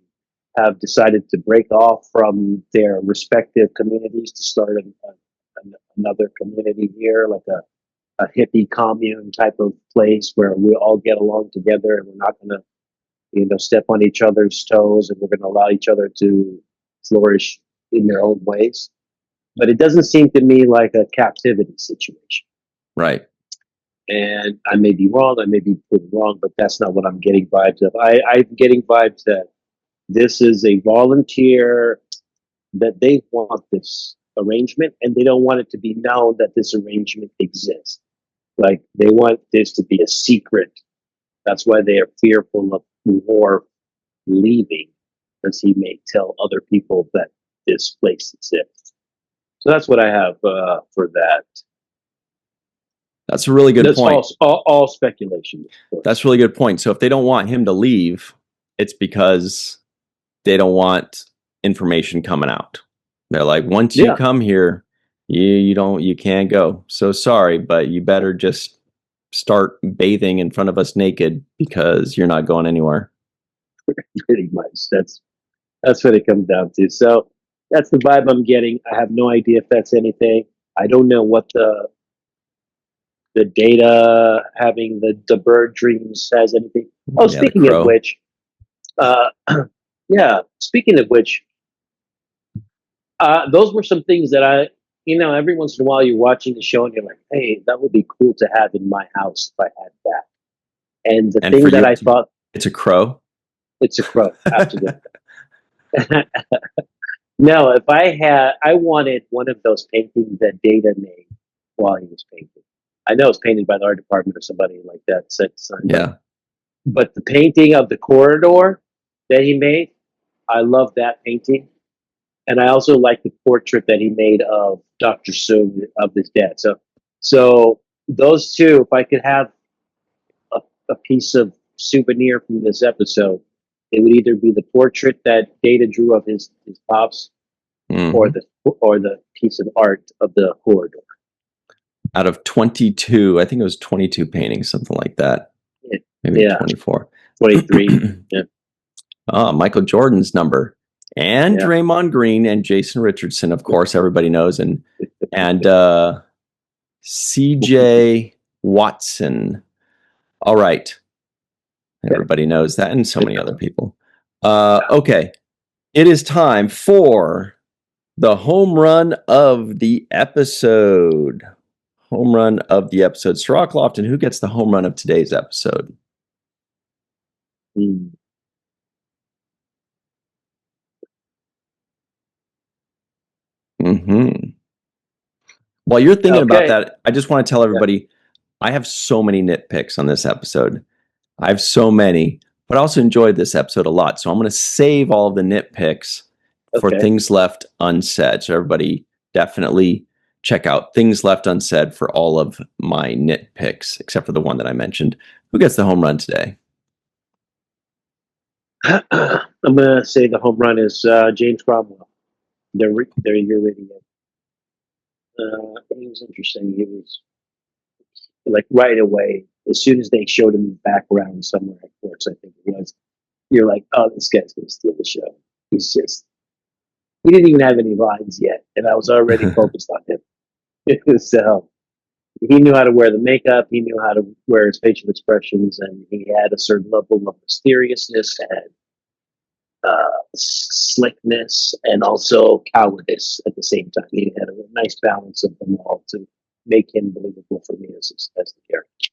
have decided to break off from their respective communities to start another community here, like a hippie commune type of place where we all get along together and we're not going to, step on each other's toes, and we're going to allow each other to flourish in their own ways. But it doesn't seem to me like a captivity situation. Right. And I may be wrong, I may be proven wrong, but that's not what I'm getting vibes of. I'm getting vibes that this is a volunteer, that they want this arrangement, and they don't want it to be known that this arrangement exists. Like, they want this to be a secret. That's why they are fearful of War leaving, because he may tell other people that this place exists. So that's what I have for that. That's a really good point. All speculation. That's a really good point. So if they don't want him to leave, it's because they don't want information coming out. They're like, once you come here, you can't go. So sorry, but you better just start bathing in front of us naked, because you're not going anywhere. Pretty much. That's what it comes down to. So that's the vibe I'm getting. I have no idea if that's anything. I don't know what the data having the bird dreams has anything. Oh, speaking of which, speaking of which, those were some things that every once in a while you're watching the show and you're like, hey, that would be cool to have in my house if I had that. And the thing that I thought, it's a crow. It's a crow, absolutely. No, if I wanted one of those paintings that Data made while he was painting. I know it's painted by the art department or somebody like that. But the painting of the corridor that he made, I love that painting. And I also like the portrait that he made of Dr. Soong, of his dad. So those two, if I could have a piece of souvenir from this episode, it would either be the portrait that Data drew of his pops, or the piece of art of the corridor. Out of 22, I think it was 22 paintings, something like that. Maybe 24. 23. Yeah. Michael Jordan's number. And Draymond Green and Jason Richardson, of course, everybody knows. And CJ Watson. All right. Everybody knows that, and so many other people. Okay. It is time for the home run of the episode. Home run of the episode. Sirach Lofton, who gets the home run of today's episode? While you're thinking about that, I just want to tell everybody, I have so many nitpicks on this episode. I have so many, but I also enjoyed this episode a lot. So I'm going to save all of the nitpicks for things left unsaid. So everybody definitely check out Things Left Unsaid for all of my nitpicks, except for the one that I mentioned. Who gets the home run today? I'm going to say the home run is James Cromwell. They're your reading it. He was interesting. He was like right away, as soon as they showed him back around somewhere at courts, I think it was, you're like, oh, this guy's going to steal the show. He didn't even have any lines yet, and I was already focused on him. So he knew how to wear the makeup, he knew how to wear his facial expressions, and he had a certain level of mysteriousness and slickness and also cowardice at the same time. He had a nice balance of them all to make him believable for me as the character.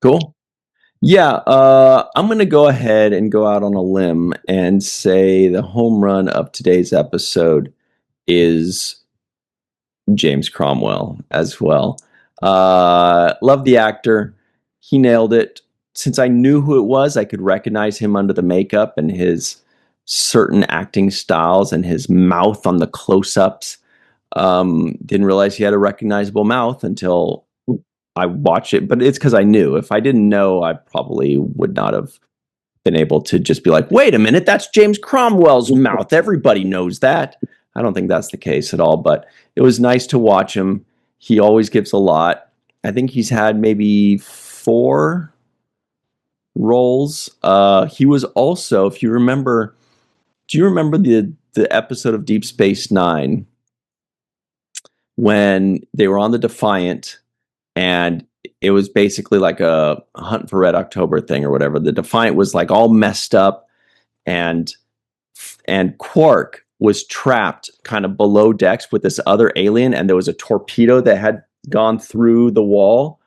Cool. Yeah, I'm going to go ahead and go out on a limb and say the home run of today's episode is James Cromwell as well. Love the actor. He nailed it. Since I knew who it was, I could recognize him under the makeup and his certain acting styles and his mouth on the close-ups. Didn't realize he had a recognizable mouth until I watched it, but it's because I knew. If I didn't know, I probably would not have been able to just be like, wait a minute, that's James Cromwell's mouth. Everybody knows that. I don't think that's the case at all, but it was nice to watch him. He always gives a lot. I think he's had maybe 4 roles. He was also, if you remember, do you remember the episode of Deep Space Nine when they were on the Defiant and it was basically like a Hunt for Red October thing or whatever? The Defiant was like all messed up, and Quark was trapped kind of below decks with this other alien, and there was a torpedo that had gone through the wall.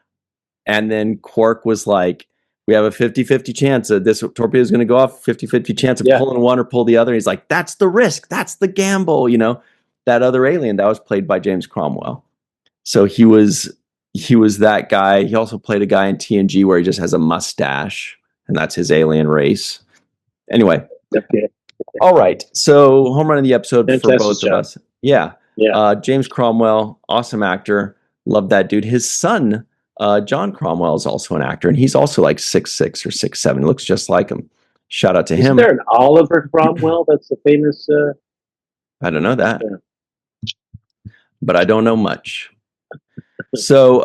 And then Quark was like, we have a 50-50 chance that this torpedo is going to go off, 50-50 chance of pulling one or pull the other. And he's like, that's the risk. That's the gamble. You know, that other alien that was played by James Cromwell. So he was that guy. He also played a guy in TNG where he just has a mustache, and that's his alien race. Anyway. Okay. All right. So home run of the episode for both of us. Yeah. James Cromwell, awesome actor. Love that dude. His son, John Cromwell, is also an actor, and he's also like 6'6" or 6'7". Looks just like him. Shout out to him. Is there an Oliver Cromwell that's a famous? I don't know that, but I don't know much. So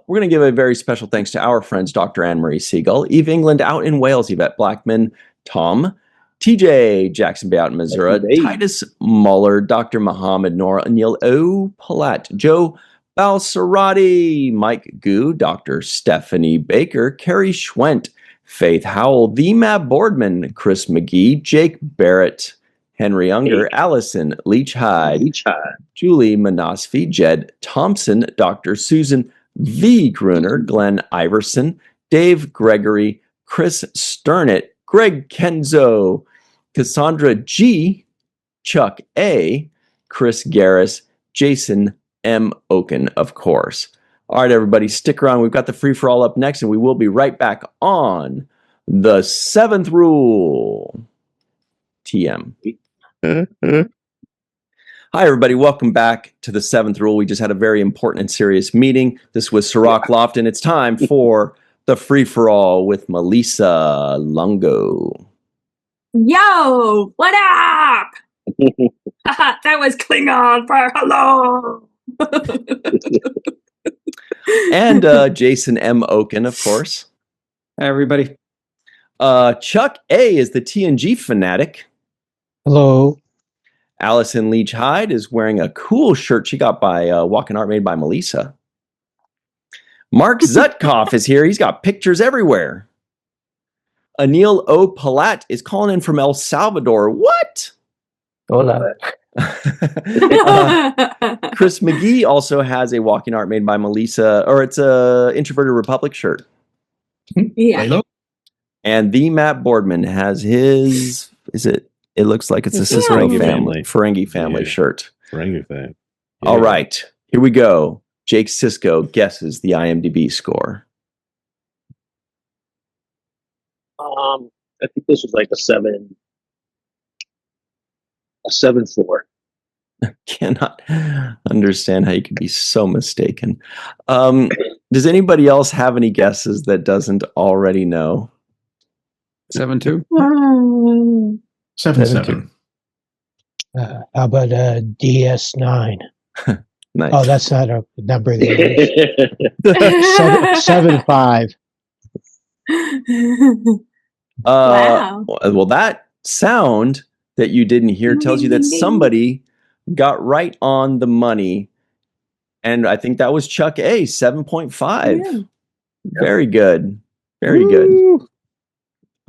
we're going to give a very special thanks to our friends, Dr. Anne-Marie Siegel, Eve England out in Wales, Yvette Blackman, Tom, TJ Jackson Bay out in Missouri, Titus Muller, Dr. Muhammad Noor, Anil O. Palat, Joe Balsarati, Mike Gu, Dr. Stephanie Baker, Carrie Schwent, Faith Howell, The Matt Boardman, Chris McGee, Jake Barrett, Henry Unger, Allison Leach Hyde, Julie Manosfi, Jed Thompson, Dr. Susan V. Gruner, Glenn Iverson, Dave Gregory, Chris Sternett, Greg Kenzo, Cassandra G, Chuck A, Chris Garris, Jason M. Oken, of course. All right, everybody, stick around. We've got the free-for-all up next, and we will be right back on The Seventh Rule. TM. Hi, everybody. Welcome back to The Seventh Rule. We just had a very important and serious meeting. This was Sirach Lofton. It's time for the free-for-all with Melissa Lungo. Yo, what up? That was Klingon for hello. And Jason M. Oken, of course. Hi, everybody. Chuck A is the TNG fanatic. Hello. Allison Leach Hyde is wearing a cool shirt she got by Walking Art made by Melissa. Mark Zutkoff is here. He's got pictures everywhere. Anil O. Palat is calling in from El Salvador. What? Hola. Chris McGee also has a Walking Art made by Melissa, or it's a Introverted Republic shirt. Yeah. Hello. And the Matt Boardman has his, it looks like it's a Ferengi family shirt. Ferengi family. Yeah. All right, here we go. Jake Sisko guesses the IMDb score. I think this was like a 7-4. Cannot understand how you could be so mistaken. Does anybody else have any guesses that doesn't already know? 7-2. 7-7. How about DS9? Nice. Oh, that's not a number they use. 7-5. Wow. Well, that sound that you didn't hear tells you that somebody got right on the money. And I think that was Chuck A, 7.5. Yeah. Very good. Very good.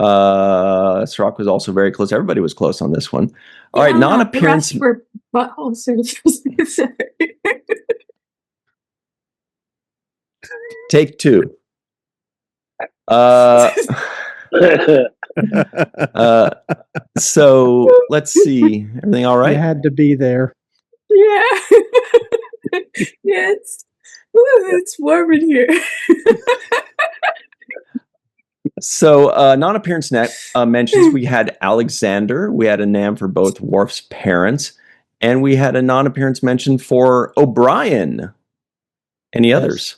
Srock was also very close. Everybody was close on this one. All right, non-appearance. The rest were butthole surgeries. Take two. So let's see. Everything all right? You had to be there. Yeah. Yeah, it's warm in here. So non-appearance mentions, we had Alexander. We had a NAM for both Worf's parents. And we had a non-appearance mention for O'Brien. Any others?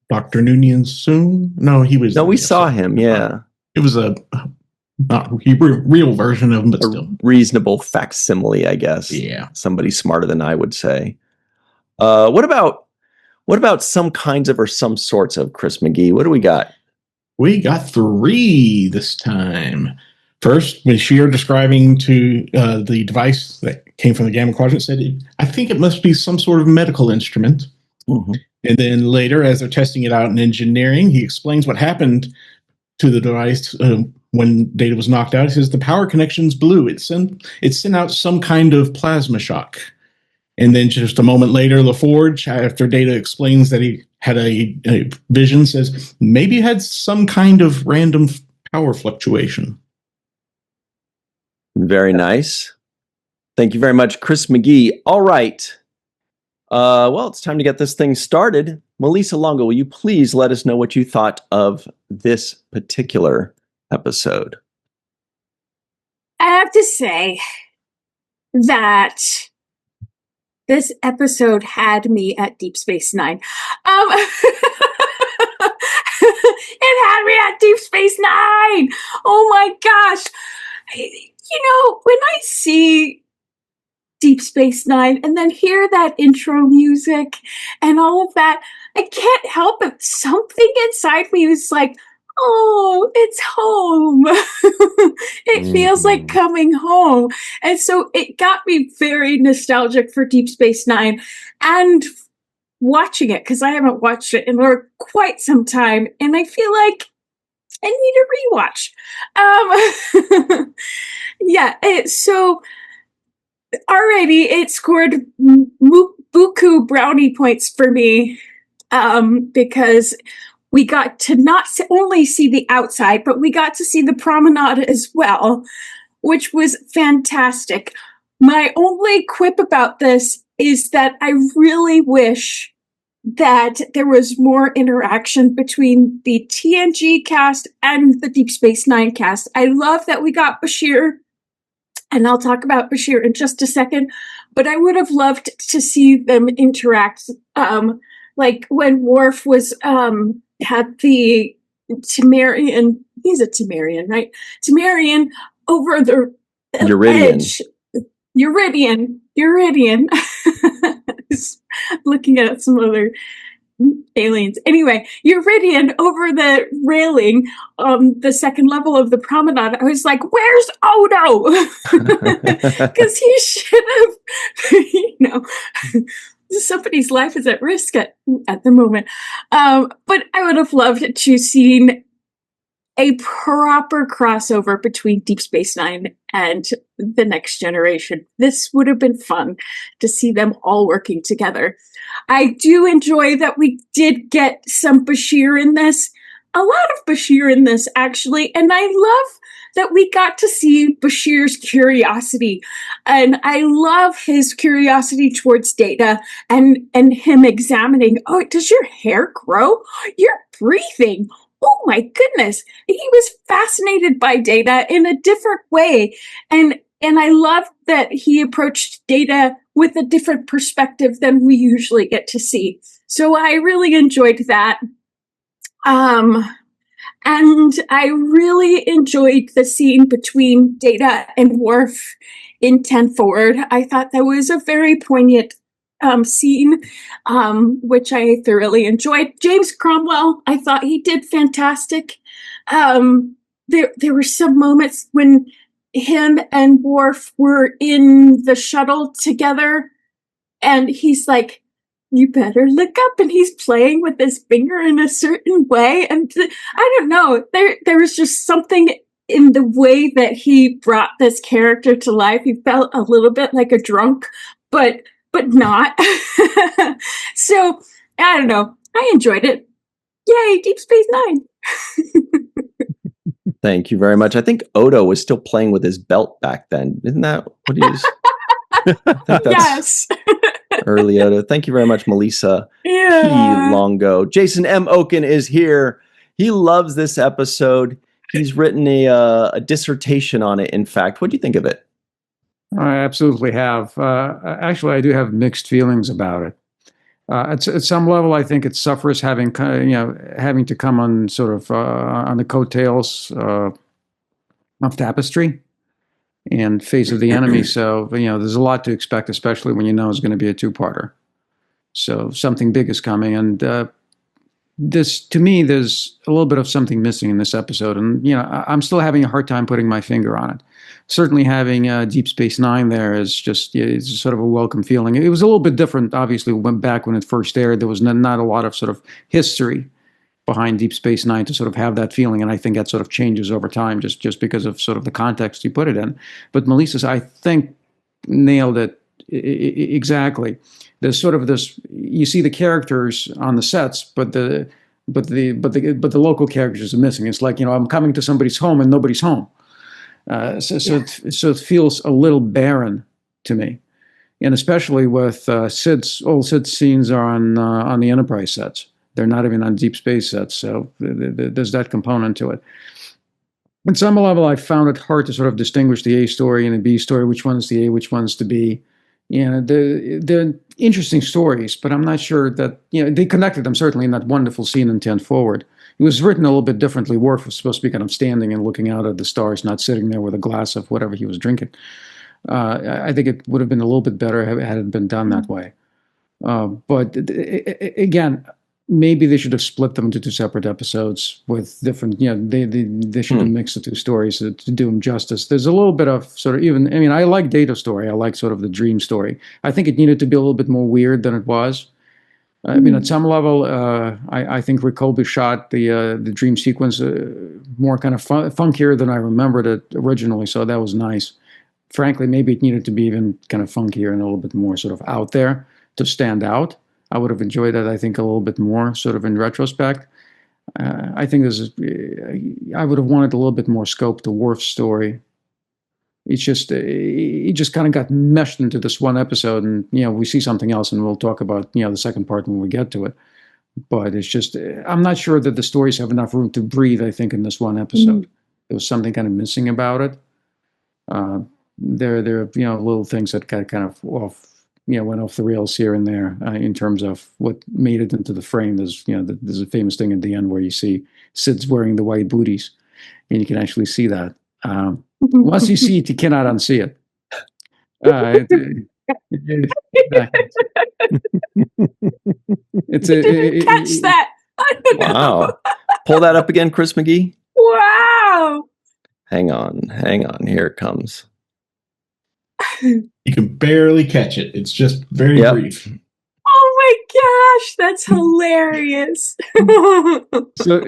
Dr. Noonien soon? No, he was. No, we saw him, yeah. It was a not real version of him, but still. Reasonable facsimile, I guess. Yeah. Somebody smarter than I would say. What about some kinds of or some sorts of, Chris McGee? What do we got? We got 3 this time. First, Bashir describing to the device that came from the Gamma Quadrant said, I think it must be some sort of medical instrument. Mm-hmm. And then later, as they're testing it out in engineering, he explains what happened to the device when data was knocked out. He says the power connections blew. It sent out some kind of plasma shock. And then just a moment later, LaForge, after Data explains that he had a vision, says maybe it had some kind of random power fluctuation. Very nice. Thank you very much, Chris McGee. All right. Well, it's time to get this thing started. Melissa Longo, will you please let us know what you thought of this particular episode? I have to say that this episode had me at Deep Space Nine. It had me at Deep Space Nine. Oh my gosh. When I see Deep Space Nine and then hear that intro music and all of that, I can't help it. Something inside me is like, oh, it's home. It feels like coming home. And so it got me very nostalgic for Deep Space Nine and watching it, because I haven't watched it in quite some time. And I feel like I need a rewatch. Yeah, so already it scored buku brownie points for me, because we got to not only see the outside, but we got to see the promenade as well, which was fantastic. My only quip about this is that I really wish that there was more interaction between the TNG cast and the Deep Space Nine cast. I love that we got Bashir, and I'll talk about Bashir in just a second, but I would have loved to see them interact. Like when Worf was had the Temerian, he's a Temerian, right? Temerian over the edge. Uridian. Looking at some other aliens. Anyway, Uridian over the railing on the second level of the promenade. I was like, where's Odo? Because he should have, somebody's life is at risk at the moment. But I would have loved to seen a proper crossover between Deep Space Nine and the Next Generation. This would have been fun to see them all working together. I do enjoy that we did get some Bashir in this. A lot of Bashir in this, actually. And I love that we got to see Bashir's curiosity. And I love his curiosity towards Data and him examining, oh, does your hair grow? You're breathing. Oh my goodness. He was fascinated by Data in a different way. And And I love that he approached Data with a different perspective than we usually get to see. So I really enjoyed that. And I really enjoyed the scene between Data and Worf in 10 Forward. I thought that was a very poignant scene, which I thoroughly enjoyed. James Cromwell, I thought he did fantastic. There were some moments when him and Worf were in the shuttle together, and he's like, "You better look up," and he's playing with his finger in a certain way. And I don't know, there was just something in the way that he brought this character to life. He felt a little bit like a drunk, but not. So I don't know. I enjoyed it. Yay, Deep Space Nine. Thank you very much. I think Odo was still playing with his belt back then. Isn't that what he was? I think that's Yes. early Odo. Thank you very much, Melissa Yeah. P. Longo. Jason M. Oken is here. He loves this episode. He's written a dissertation on it, in fact. What do you think of it? I absolutely have. Actually, I do have mixed feelings about it. At some level, I think it suffers having to come on sort of on the coattails of Tapestry and Face of the Enemy. So there's a lot to expect, especially when you know it's going to be a two-parter. So something big is coming, and this, to me, there's a little bit of something missing in this episode, and I'm still having a hard time putting my finger on it. Certainly, having Deep Space Nine there is just it's sort of a welcome feeling. It was a little bit different, obviously, back when it first aired. There was not a lot of sort of history behind Deep Space Nine to sort of have that feeling, and I think that sort of changes over time, just because of sort of the context you put it in. But Melissa's, I think, nailed it exactly. There's sort of this, you see the characters on the sets, but the local characters are missing. It's like, I'm coming to somebody's home and nobody's home. So it feels a little barren to me, and especially with Sid's scenes are on the Enterprise sets. They're not even on Deep Space sets, so there's that component to it. At some level, I found it hard to sort of distinguish the A story and the B story, which one's the A, which one's the B. They're interesting stories, but I'm not sure that, they connected them certainly in that wonderful scene in 10 Forward. It was written a little bit differently. Worf was supposed to be kind of standing and looking out at the stars, not sitting there with a glass of whatever he was drinking. I think it would have been a little bit better had it been done that way. But again, maybe they should have split them into two separate episodes with different, they should have mixed the two stories to do them justice. There's a little bit of sort of I like Data's story. I like sort of the dream story. I think it needed to be a little bit more weird than it was. At some level, I think Rick Colby shot the dream sequence more kind of funkier than I remembered it originally, so that was nice. Frankly, maybe it needed to be even kind of funkier and a little bit more sort of out there to stand out. I would have enjoyed that, I think, a little bit more, sort of in retrospect. I think I would have wanted a little bit more scope to Worf's story. It's just, it just kind of got meshed into this one episode, and we see something else, and we'll talk about the second part when we get to it. But it's just, I'm not sure that the stories have enough room to breathe. I think in this one episode, there was something kind of missing about it. There are little things that got kind of went off the rails here and there in terms of what made it into the frame. There's a famous thing at the end where you see Sid's wearing the white booties, and you can actually see that. Once you see it, you cannot unsee it. Catch that. Wow. Pull that up again, Chris McGee. Wow. Hang on. Here it comes. You can barely catch it. It's just very brief. Oh my gosh, that's hilarious. So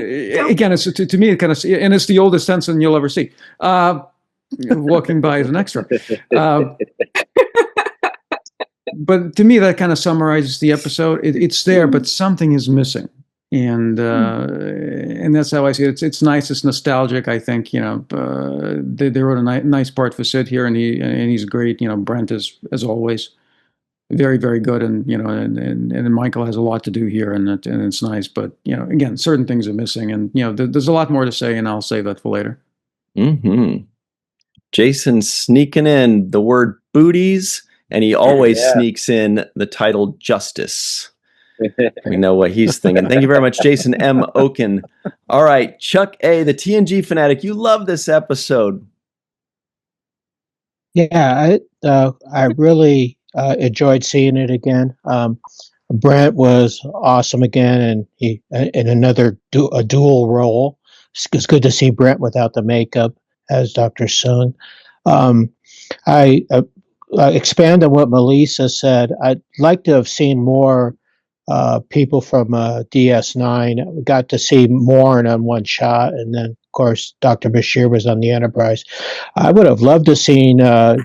again, it's to me, it kind of, and it's the oldest Sensen you'll ever see. Walking by as an extra. But to me, that kind of summarizes the episode. It's there, but something is missing. And that's how I see it. It's nice. It's nostalgic. I think they wrote a nice part for Sid here, and he's great. Brent is, as always, very, very good. And and Michael has a lot to do here, and it's nice. But again, certain things are missing, and there's a lot more to say, and I'll save that for later. Mm-hmm. Jason sneaking in the word booties, and he always Yeah. sneaks in the title justice. We know what he's thinking. Thank you very much, Jason M. Oken. All right, Chuck A., the TNG fanatic. You love this episode. Yeah, I really enjoyed seeing it again. Brent was awesome again, and he in another a dual role. It's good to see Brent without the makeup as Dr. Sung. I expand on what Melissa said. I'd like to have seen more people from DS9. We got to see Morn on one shot, and then, of course, Dr. Bashir was on the Enterprise. I would have loved to have seen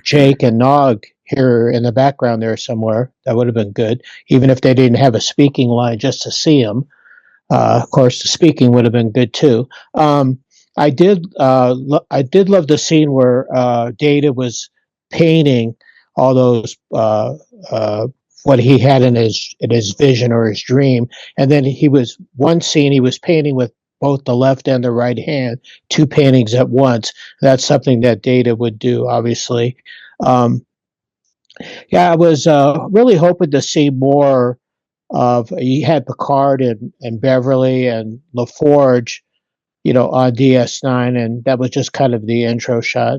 Jake and Nog here in the background there somewhere. That would have been good, even if they didn't have a speaking line, just to see them. Of course, the speaking would have been good too. I did love the scene where Data was painting all those what he had in his vision or his dream, and then one scene he was painting with both the left and the right hand, two paintings at once. That's something that Data would do, obviously. Yeah, I was really hoping to see more of. You had Picard and Beverly and LaForge, on DS9, and that was just kind of the intro shot.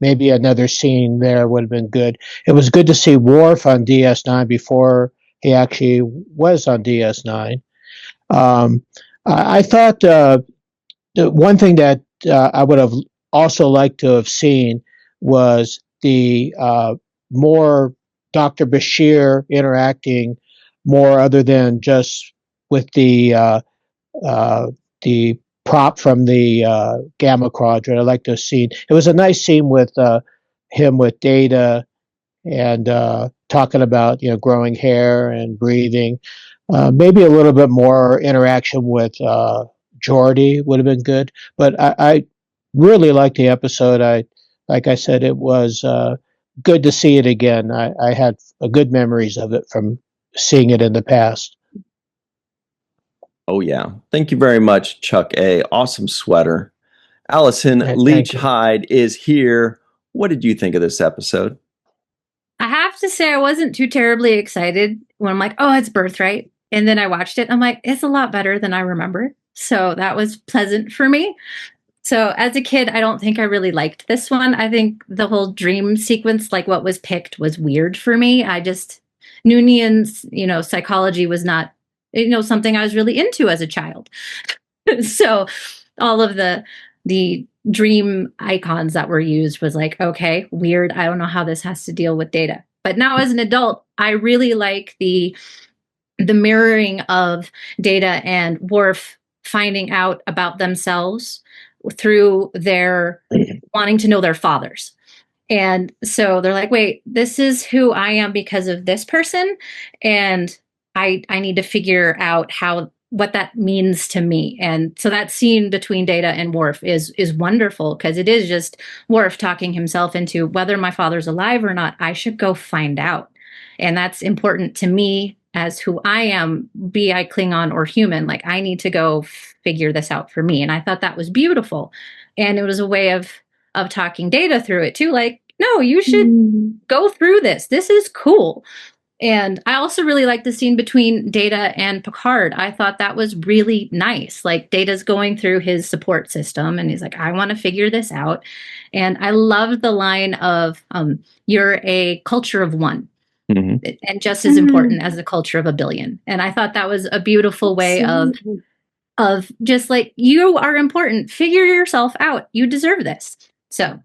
Maybe another scene there would have been good. It was good to see Worf on DS9 before he actually was on DS9. I thought the one thing that I would have also liked to have seen was the more Dr. Bashir interacting more other than just with the prop from the Gamma Quadrant. I like to have seen. It was a nice scene with him with Data and talking about growing hair and breathing. Maybe a little bit more interaction with Geordi would have been good. But I really liked the episode. Like I said, it was good to see it again. I had good memories of it from seeing it in the past. Oh, yeah. Thank you very much, Chuck A. Awesome sweater. Allison Yeah, Leach thank you. Hyde is here. What did you think of this episode? I have to say I wasn't too terribly excited when I'm like, oh, it's Birthright. And then I watched it. And I'm like, it's a lot better than I remember. So that was pleasant for me. So as a kid, I don't think I really liked this one. I think the whole dream sequence, like what was picked, was weird for me. Noonan's, psychology was not, something I was really into as a child. So all of the dream icons that were used was like, okay, weird. I don't know how this has to deal with Data. But now as an adult, I really like the mirroring of Data and Worf finding out about themselves through their wanting to know their fathers. And so they're like, wait, this is who I am because of this person. And I need to figure out what that means to me. And so that scene between Data and Worf is wonderful, because it is just Worf talking himself into whether my father's alive or not, I should go find out. And that's important to me as who I am, be I Klingon or human. Like, I need to go figure this out for me. And I thought that was beautiful. And it was a way of talking Data through it too. Like, no, you should go through this. This is cool. And I also really like the scene between Data and Picard. I thought that was really nice. Like, Data's going through his support system and he's like, I want to figure this out. And I loved the line of, you're a culture of one. Mm-hmm. And just as important as the culture of a billion. And I thought that was a beautiful way of just like, you are important. Figure yourself out. You deserve this. So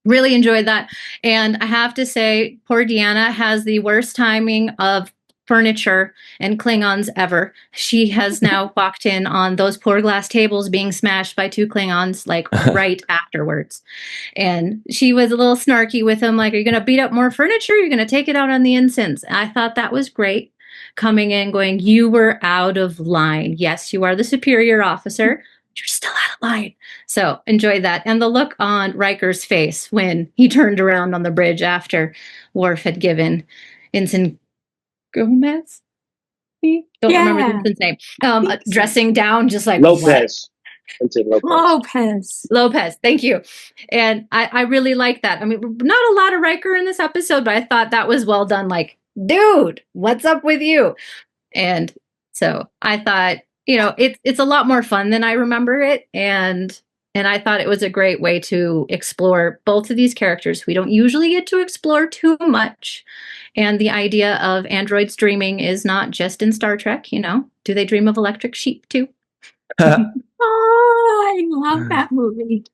really enjoyed that. And I have to say, poor Deanna has the worst timing of furniture and Klingons ever. She has now walked in on those poor glass tables being smashed by two Klingons, like right afterwards. And she was a little snarky with him, like, are you going to beat up more furniture? You're going to take it out on the ensigns. And I thought that was great. Coming in going, you were out of line. Yes, you are the superior officer. You're still out of line. So enjoyed that. And the look on Riker's face when he turned around on the bridge after Worf had given Ensign Gomez? Don't remember the Ensign's name. Dressing down, just like, Lopez. Vincent Lopez. Lopez, thank you. And I really like that. I mean, not a lot of Riker in this episode, but I thought that was well done. Like, dude, what's up with you? And so I thought, it's a lot more fun than I remember it. And I thought it was a great way to explore both of these characters we don't usually get to explore too much. And the idea of androids dreaming is not just in Star Trek, Do they dream of electric sheep too? Oh, I love that movie.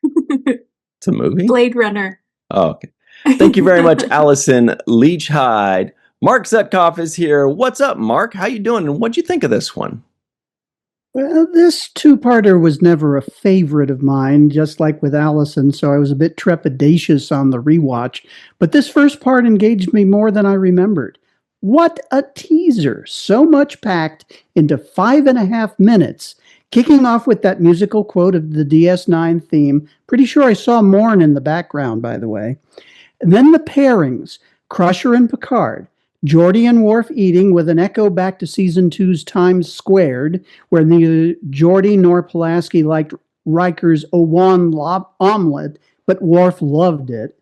It's a movie? Blade Runner. Oh, okay. Thank you very much, Allison Leachhide. Mark Zetkoff is here. What's up, Mark? How you doing? And what'd you think of this one? Well, this two-parter was never a favorite of mine, just like with Allison, so I was a bit trepidatious on the rewatch. But this first part engaged me more than I remembered. What a teaser! So much packed into 5.5 minutes, kicking off with that musical quote of the DS9 theme. Pretty sure I saw Morn in the background, by the way. And then the pairings, Crusher and Picard. Geordi and Worf eating with an echo back to season 2's Times Squared, where neither Geordi nor Pulaski liked Riker's Owan omelet, but Worf loved it.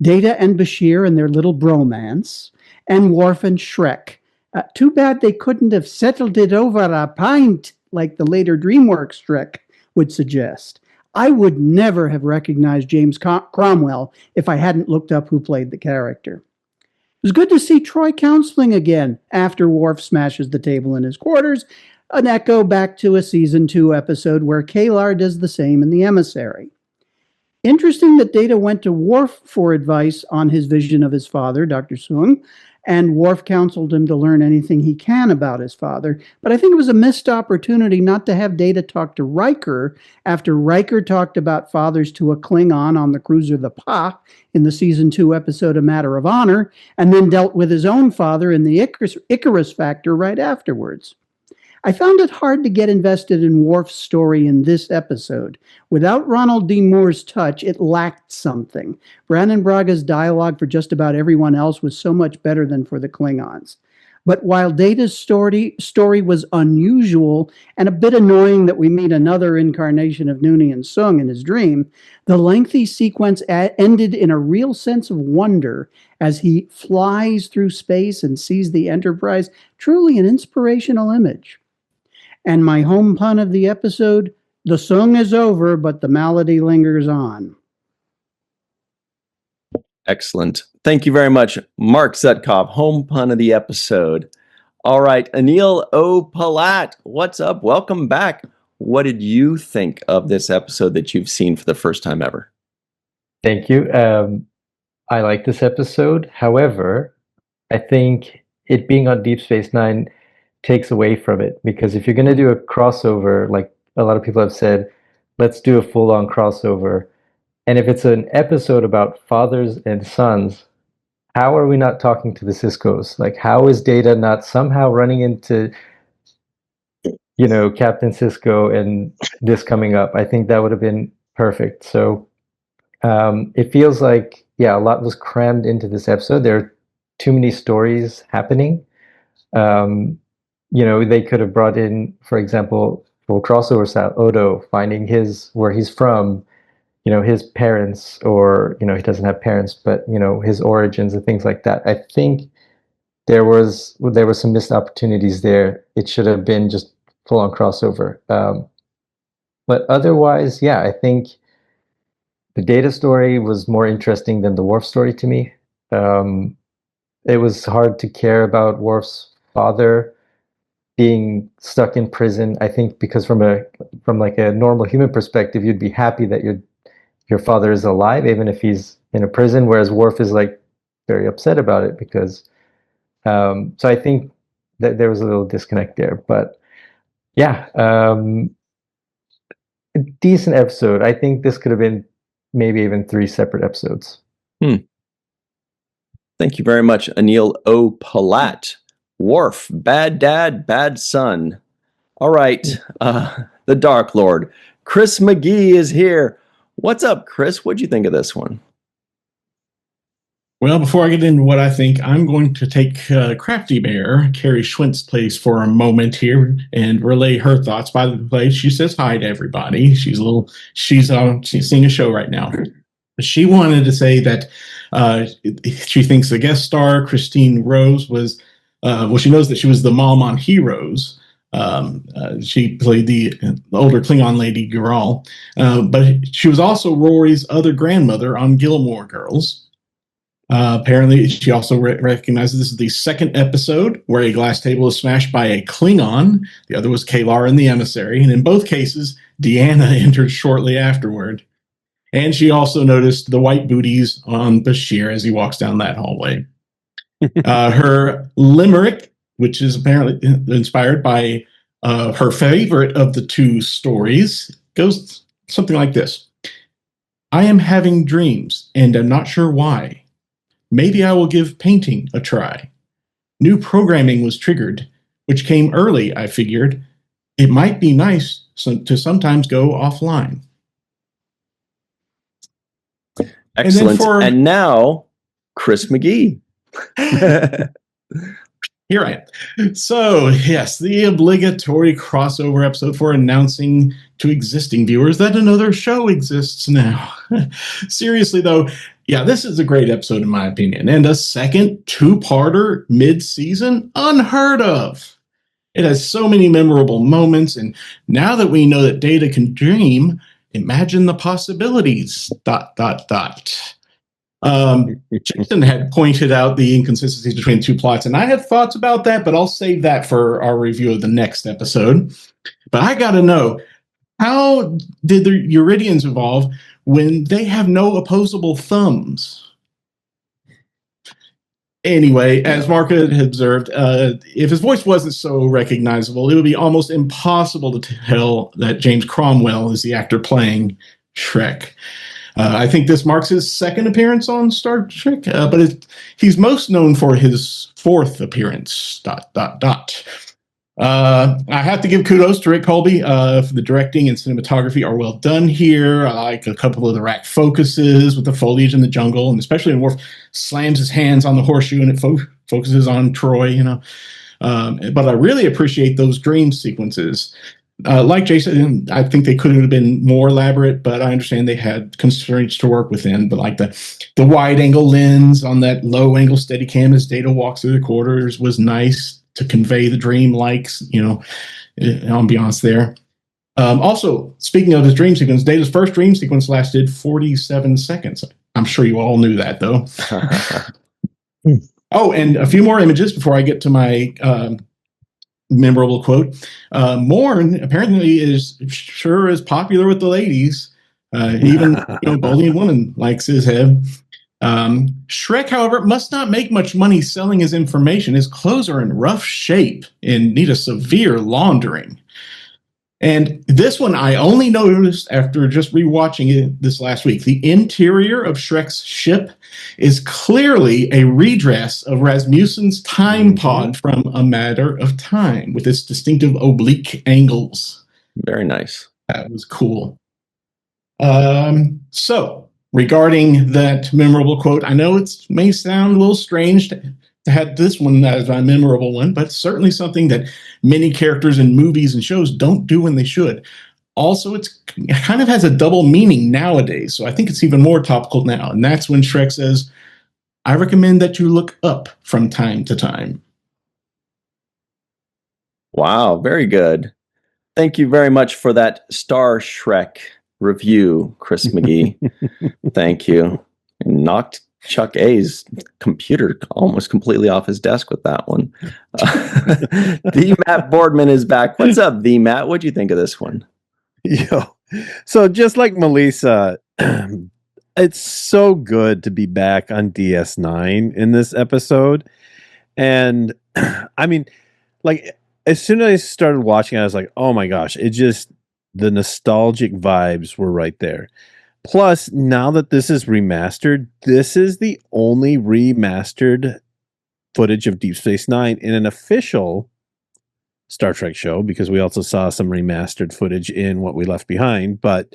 Data and Bashir and their little bromance, and Worf and Shrek. Too bad they couldn't have settled it over a pint, like the later DreamWorks Shrek would suggest. I would never have recognized James Cromwell if I hadn't looked up who played the character. It was good to see Troy counseling again after Worf smashes the table in his quarters, an echo back to a season 2 episode where Kalar does the same in The Emissary. Interesting that Data went to Worf for advice on his vision of his father, Dr. Soong, and Worf counseled him to learn anything he can about his father. But I think it was a missed opportunity not to have Data talk to Riker after Riker talked about fathers to a Klingon on the cruiser the Pa in the season 2 episode A Matter of Honor, and then dealt with his own father in the Icarus Factor right afterwards. I found it hard to get invested in Worf's story in this episode. Without Ronald D. Moore's touch, it lacked something. Brandon Braga's dialogue for just about everyone else was so much better than for the Klingons. But while Data's story was unusual and a bit annoying that we meet another incarnation of Noonien Soong in his dream, the lengthy sequence ended in a real sense of wonder as he flies through space and sees the Enterprise, truly an inspirational image. And my home pun of the episode, the song is over, but the melody lingers on. Excellent. Thank you very much, Mark Zetkoff, home pun of the episode. All right, Anil O. Palat, what's up? Welcome back. What did you think of this episode that you've seen for the first time ever? Thank you. I like this episode. However, I think it being on Deep Space Nine takes away from it, because if you're going to do a crossover, like a lot of people have said, let's do a full-on crossover. And if it's an episode about fathers and sons, how are we not talking to the Siskos? Like, how is Data not somehow running into, Captain Sisko and this coming up? I think that would have been perfect. So it feels like, a lot was crammed into this episode. There are too many stories happening. They could have brought in, for example, full crossover style, Odo finding where he's from, his parents, or, he doesn't have parents, but, his origins and things like that. I think there were some missed opportunities there. It should have been just full on crossover. But otherwise, I think the Data story was more interesting than the Worf story to me. It was hard to care about Worf's father being stuck in prison. I think because from like a normal human perspective, you'd be happy that your father is alive, even if he's in a prison, whereas Worf is like very upset about it because so I think that there was a little disconnect there. But a decent episode. I think this could have been maybe even 3 separate episodes. Thank you very much, Anil O. Palat. Worf, bad dad, bad son. All right, the Dark Lord. Chris McGee is here. What's up, Chris? What'd you think of this one? Well, before I get into what I think, I'm going to take Crafty Bear, Carrie Schwint's place, for a moment here and relay her thoughts. By the way, she says hi to everybody. She's seeing a show right now. She wanted to say that she thinks the guest star, Christine Rose, was, she knows that she was the mom on Heroes. She played the older Klingon lady, Gural. But she was also Rory's other grandmother on Gilmore Girls. Apparently, she also recognizes this is the second episode where a glass table is smashed by a Klingon. The other was Kalar and the Emissary. And in both cases, Deanna entered shortly afterward. And she also noticed the white booties on Bashir as he walks down that hallway. Her limerick, which is apparently inspired by her favorite of the two stories, goes something like this. I am having dreams, and I'm not sure why. Maybe I will give painting a try. New programming was triggered, which came early, I figured. It might be nice to sometimes go offline. Excellent. And now, Chris McGee. Here I am. So, yes, the obligatory crossover episode for announcing to existing viewers that another show exists now. Seriously, though, yeah, this is a great episode in my opinion. And a second two-parter mid-season? Unheard of. It has so many memorable moments, and now that we know that Data can dream, imagine the possibilities, ... Jason had pointed out the inconsistencies between two plots, and I have thoughts about that, but I'll save that for our review of the next episode. But I gotta know, how did the Uridians evolve when they have no opposable thumbs? Anyway, as Mark had observed, if his voice wasn't so recognizable, it would be almost impossible to tell that James Cromwell is the actor playing Shrek. I think this marks his second appearance on Star Trek, but he's most known for his fourth appearance, ... I have to give kudos to Rick Colby. For the directing and cinematography are well done here. I like a couple of the rack focuses with the foliage in the jungle, and especially when Worf slams his hands on the horseshoe and it focuses on Troy, but I really appreciate those dream sequences. Like Jason, I think they could have been more elaborate, but I understand they had constraints to work within. But like the wide angle lens on that low angle Steadicam as Data walks through the corridors was nice to convey the dream-like, ambiance there. Also, speaking of his dream sequence, Data's first dream sequence lasted 47 seconds. I'm sure you all knew that, though. Oh, and a few more images before I get to my memorable quote. Morn apparently is popular with the ladies. Even Bolian woman likes his head. Shrek, however, must not make much money selling his information. His clothes are in rough shape and need a severe laundering. And this one I only noticed after just rewatching it this last week. The interior of Shrek's ship is clearly a redress of Rasmussen's time pod from A Matter of Time with its distinctive oblique angles. Very nice. That was cool. So, regarding that memorable quote, I know it may sound a little strange to have this one as my memorable one, but certainly something that many characters in movies and shows don't do when they should. Also, it kind of has a double meaning nowadays, so I think it's even more topical now. And that's when Shrek says, I recommend that you look up from time to time. Wow, very good. Thank you very much for that Star Shrek review, Chris McGee. Thank you. And knocked Chuck A's computer almost completely off his desk with that one. The Matt Boardman is back. What's up, the Matt? What'd you think of this one? So just like Melissa, it's so good to be back on DS9 in this episode. And I mean, like, as soon as I started watching, I was like, oh my gosh, the nostalgic vibes were right there. Plus, now that this is remastered, this is the only remastered footage of Deep Space Nine in an official Star Trek show, because we also saw some remastered footage in What We Left Behind. But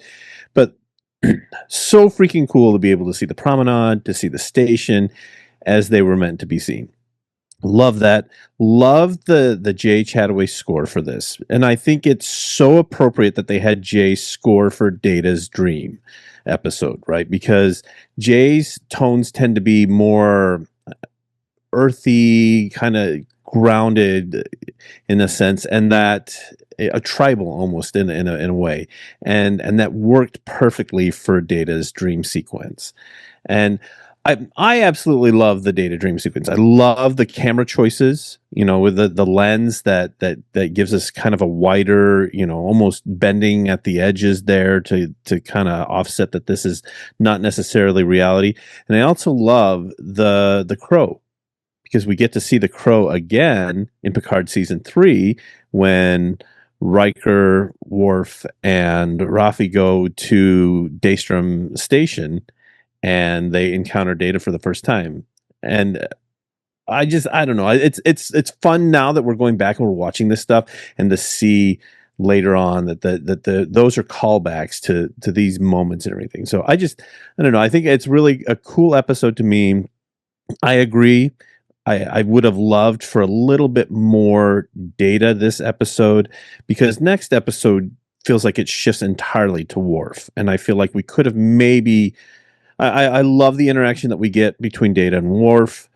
so freaking cool to be able to see the promenade, to see the station as they were meant to be seen. Love that. Love the Jay Chataway score for this. And I think it's so appropriate that they had Jay score for Data's Dream episode, right? Because Jay's tones tend to be more earthy, kind of grounded in a sense, and that a tribal almost in a way. And that worked perfectly for Data's dream sequence. And I absolutely love the Data dream sequence. I love the camera choices, with the lens that gives us kind of a wider, almost bending at the edges there to kind of offset that this is not necessarily reality. And I also love the crow, because we get to see the crow again in Picard season 3 when Riker, Worf, and Rafi go to Daystrom Station and they encounter Data for the first time. And I don't know. It's fun now that we're going back and we're watching this stuff, and to see later on that those are callbacks to these moments and everything. So I don't know. I think it's really a cool episode to me. I agree. I would have loved for a little bit more Data this episode, because next episode feels like it shifts entirely to Worf, and I feel like we could have maybe. I love the interaction that we get between Data and Worf,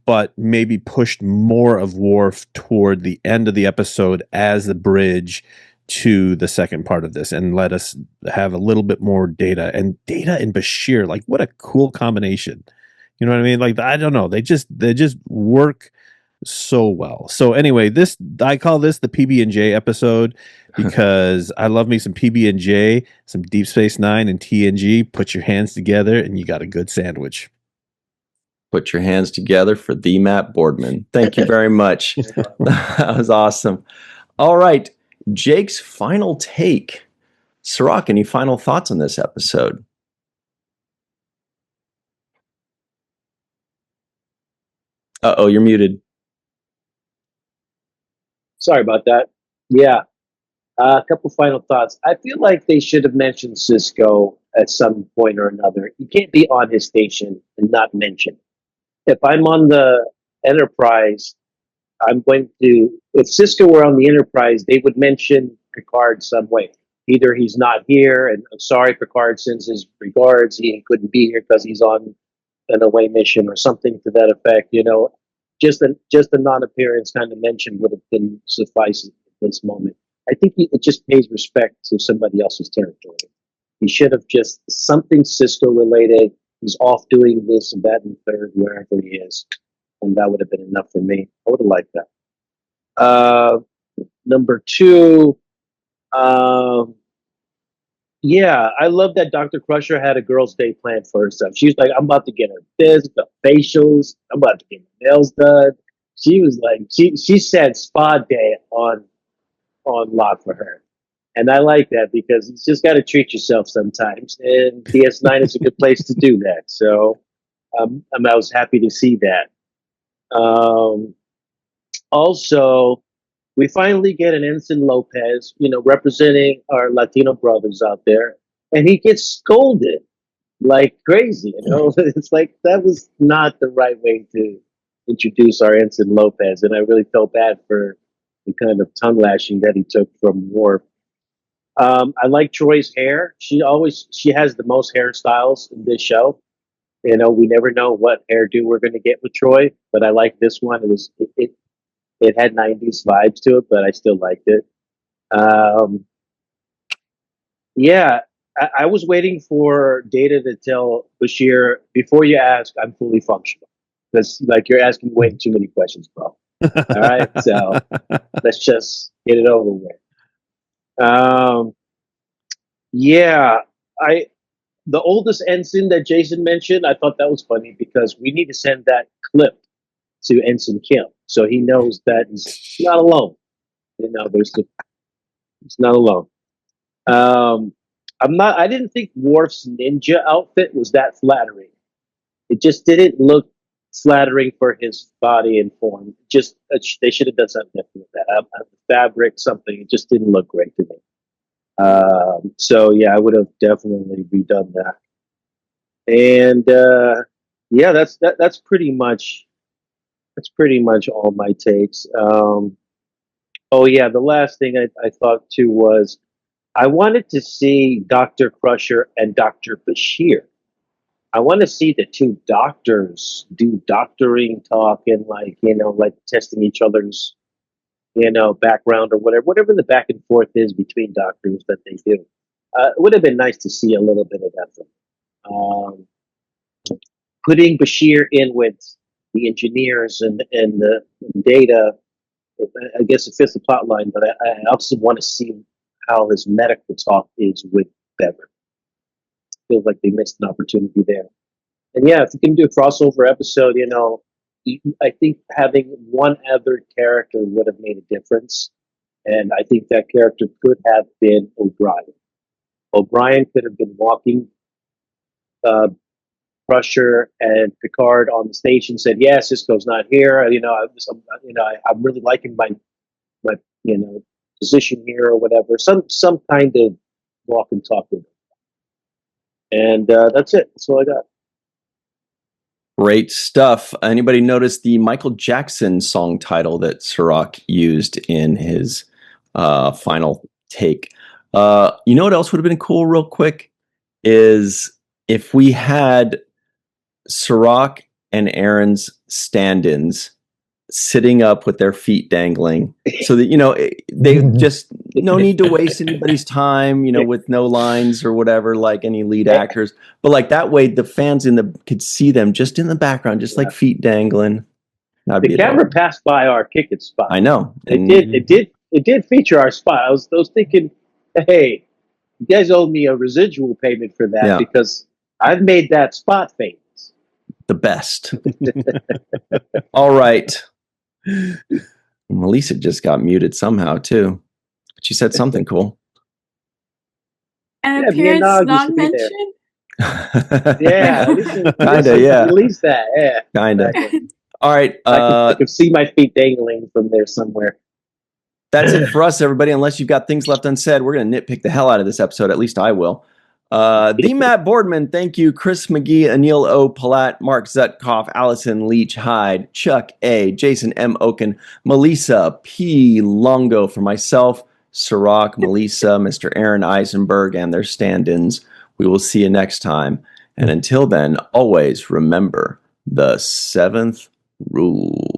but maybe pushed more of Worf toward the end of the episode as the bridge to the second part of this, and let us have a little bit more Data and Bashir. Like, what a cool combination. You know what I mean? Like, I don't know. They just work so well. So anyway, I call this the PB&J episode because I love me some PB&J, some Deep Space Nine and TNG. Put your hands together and you got a good sandwich. Put your hands together for the Matt Boardman. Thank you very much. That was awesome. All right, Jake's final take. Sirach, any final thoughts on this episode? Uh-oh, you're muted. Sorry about that. Yeah. A couple final thoughts. I feel like they should have mentioned Cisco at some point or another. You can't be on his station and not mention. If I'm on the Enterprise, I'm going to. If Cisco were on the Enterprise, they would mention Picard some way. Either he's not here, and I'm sorry, Picard sends his regards. He couldn't be here because he's on an away mission or something to that effect. Just a non-appearance kind of mention would have been suffice at this moment. I think it just pays respect to somebody else's territory. He should have just something Cisco related. He's off doing this and that and third wherever he is, and that would have been enough for me. I would have liked that. Number two, yeah, I love that Dr. Crusher had a girl's day planned for herself. She was like, I'm about to get her this, the facials. I'm about to get my nails done. She was like, she said spa day on lock for her. And I like that because you just got to treat yourself sometimes. And DS9 is a good place to do that. So I was happy to see that. Also, we finally get an Ensign Lopez, representing our Latino brothers out there. And he gets scolded like crazy. It's like that was not the right way to introduce our Ensign Lopez. And I really felt bad for the kind of tongue lashing that he took from Worf. I like Troy's hair. She has the most hairstyles in this show. We never know what hairdo we're going to get with Troy, but I like this one. It had 90s vibes to it, but I still liked it. Yeah, I was waiting for Data to tell Bashir, before you ask, I'm fully functional. Because you're asking way too many questions, bro. All right, so let's just get it over with. Yeah, the oldest ensign that Jason mentioned, I thought that was funny because we need to send that clip to Ensign Kim so he knows that he's not alone. He's not alone. I didn't think Worf's ninja outfit was that flattering. It just didn't look flattering for his body and form. They should have done something different with that. Fabric, something. It just didn't look great to me. So yeah, I would have definitely redone that. And yeah, that's pretty much all my takes. Oh yeah, the last thing I thought too was I wanted to see Dr. Crusher and Dr. Bashir. I want to see the two doctors do doctoring talk and like, like testing each other's, background or whatever the back and forth is between doctors that they do. It would have been nice to see a little bit of that from them. Putting Bashir in with the engineers and the data, I guess it fits the plot line, but I also want to see how his medical talk is with Beverly. Feels like they missed an opportunity there. And yeah, if you can do a crossover episode, I think having one other character would have made a difference. And I think that character could have been O'Brien. O'Brien could have been walking Crusher and Picard on the station, said, "Yeah, Cisco's not here. I'm really liking my position here or whatever." Some kind of walk and talk with him. And that's it. That's all I got. Great stuff. Anybody notice the Michael Jackson song title that Sirach used in his final take? You know what else would have been cool real quick is if we had Sirach and Aaron's stand-ins sitting up with their feet dangling so that, they just no need to waste anybody's time, with no lines or whatever, like any lead actors. But like that way the fans could see them just in the background, just like feet dangling. That'd the camera passed by our kicking spot. I know. It did feature our spot. I was thinking, hey, you guys owe me a residual payment for that because I've made that spot famous. The best. All right. Melissa just got muted somehow too. But she said something cool. An appearance not mentioned? Yeah. Kinda, yeah. Release that, yeah. Kinda. All right. I can see my feet dangling from there somewhere. That's it for us, everybody. Unless you've got things left unsaid, we're going to nitpick the hell out of this episode. At least I will. The Matt Boardman, thank you. Chris McGee, Anil O. Palat, Mark Zutkoff, Allison Leach Hyde, Chuck A., Jason M. Oken, Melissa P. Longo, for myself, Sirach, Melissa, Mr. Aaron Eisenberg, and their stand-ins. We will see you next time. And until then, always remember the 7th rule.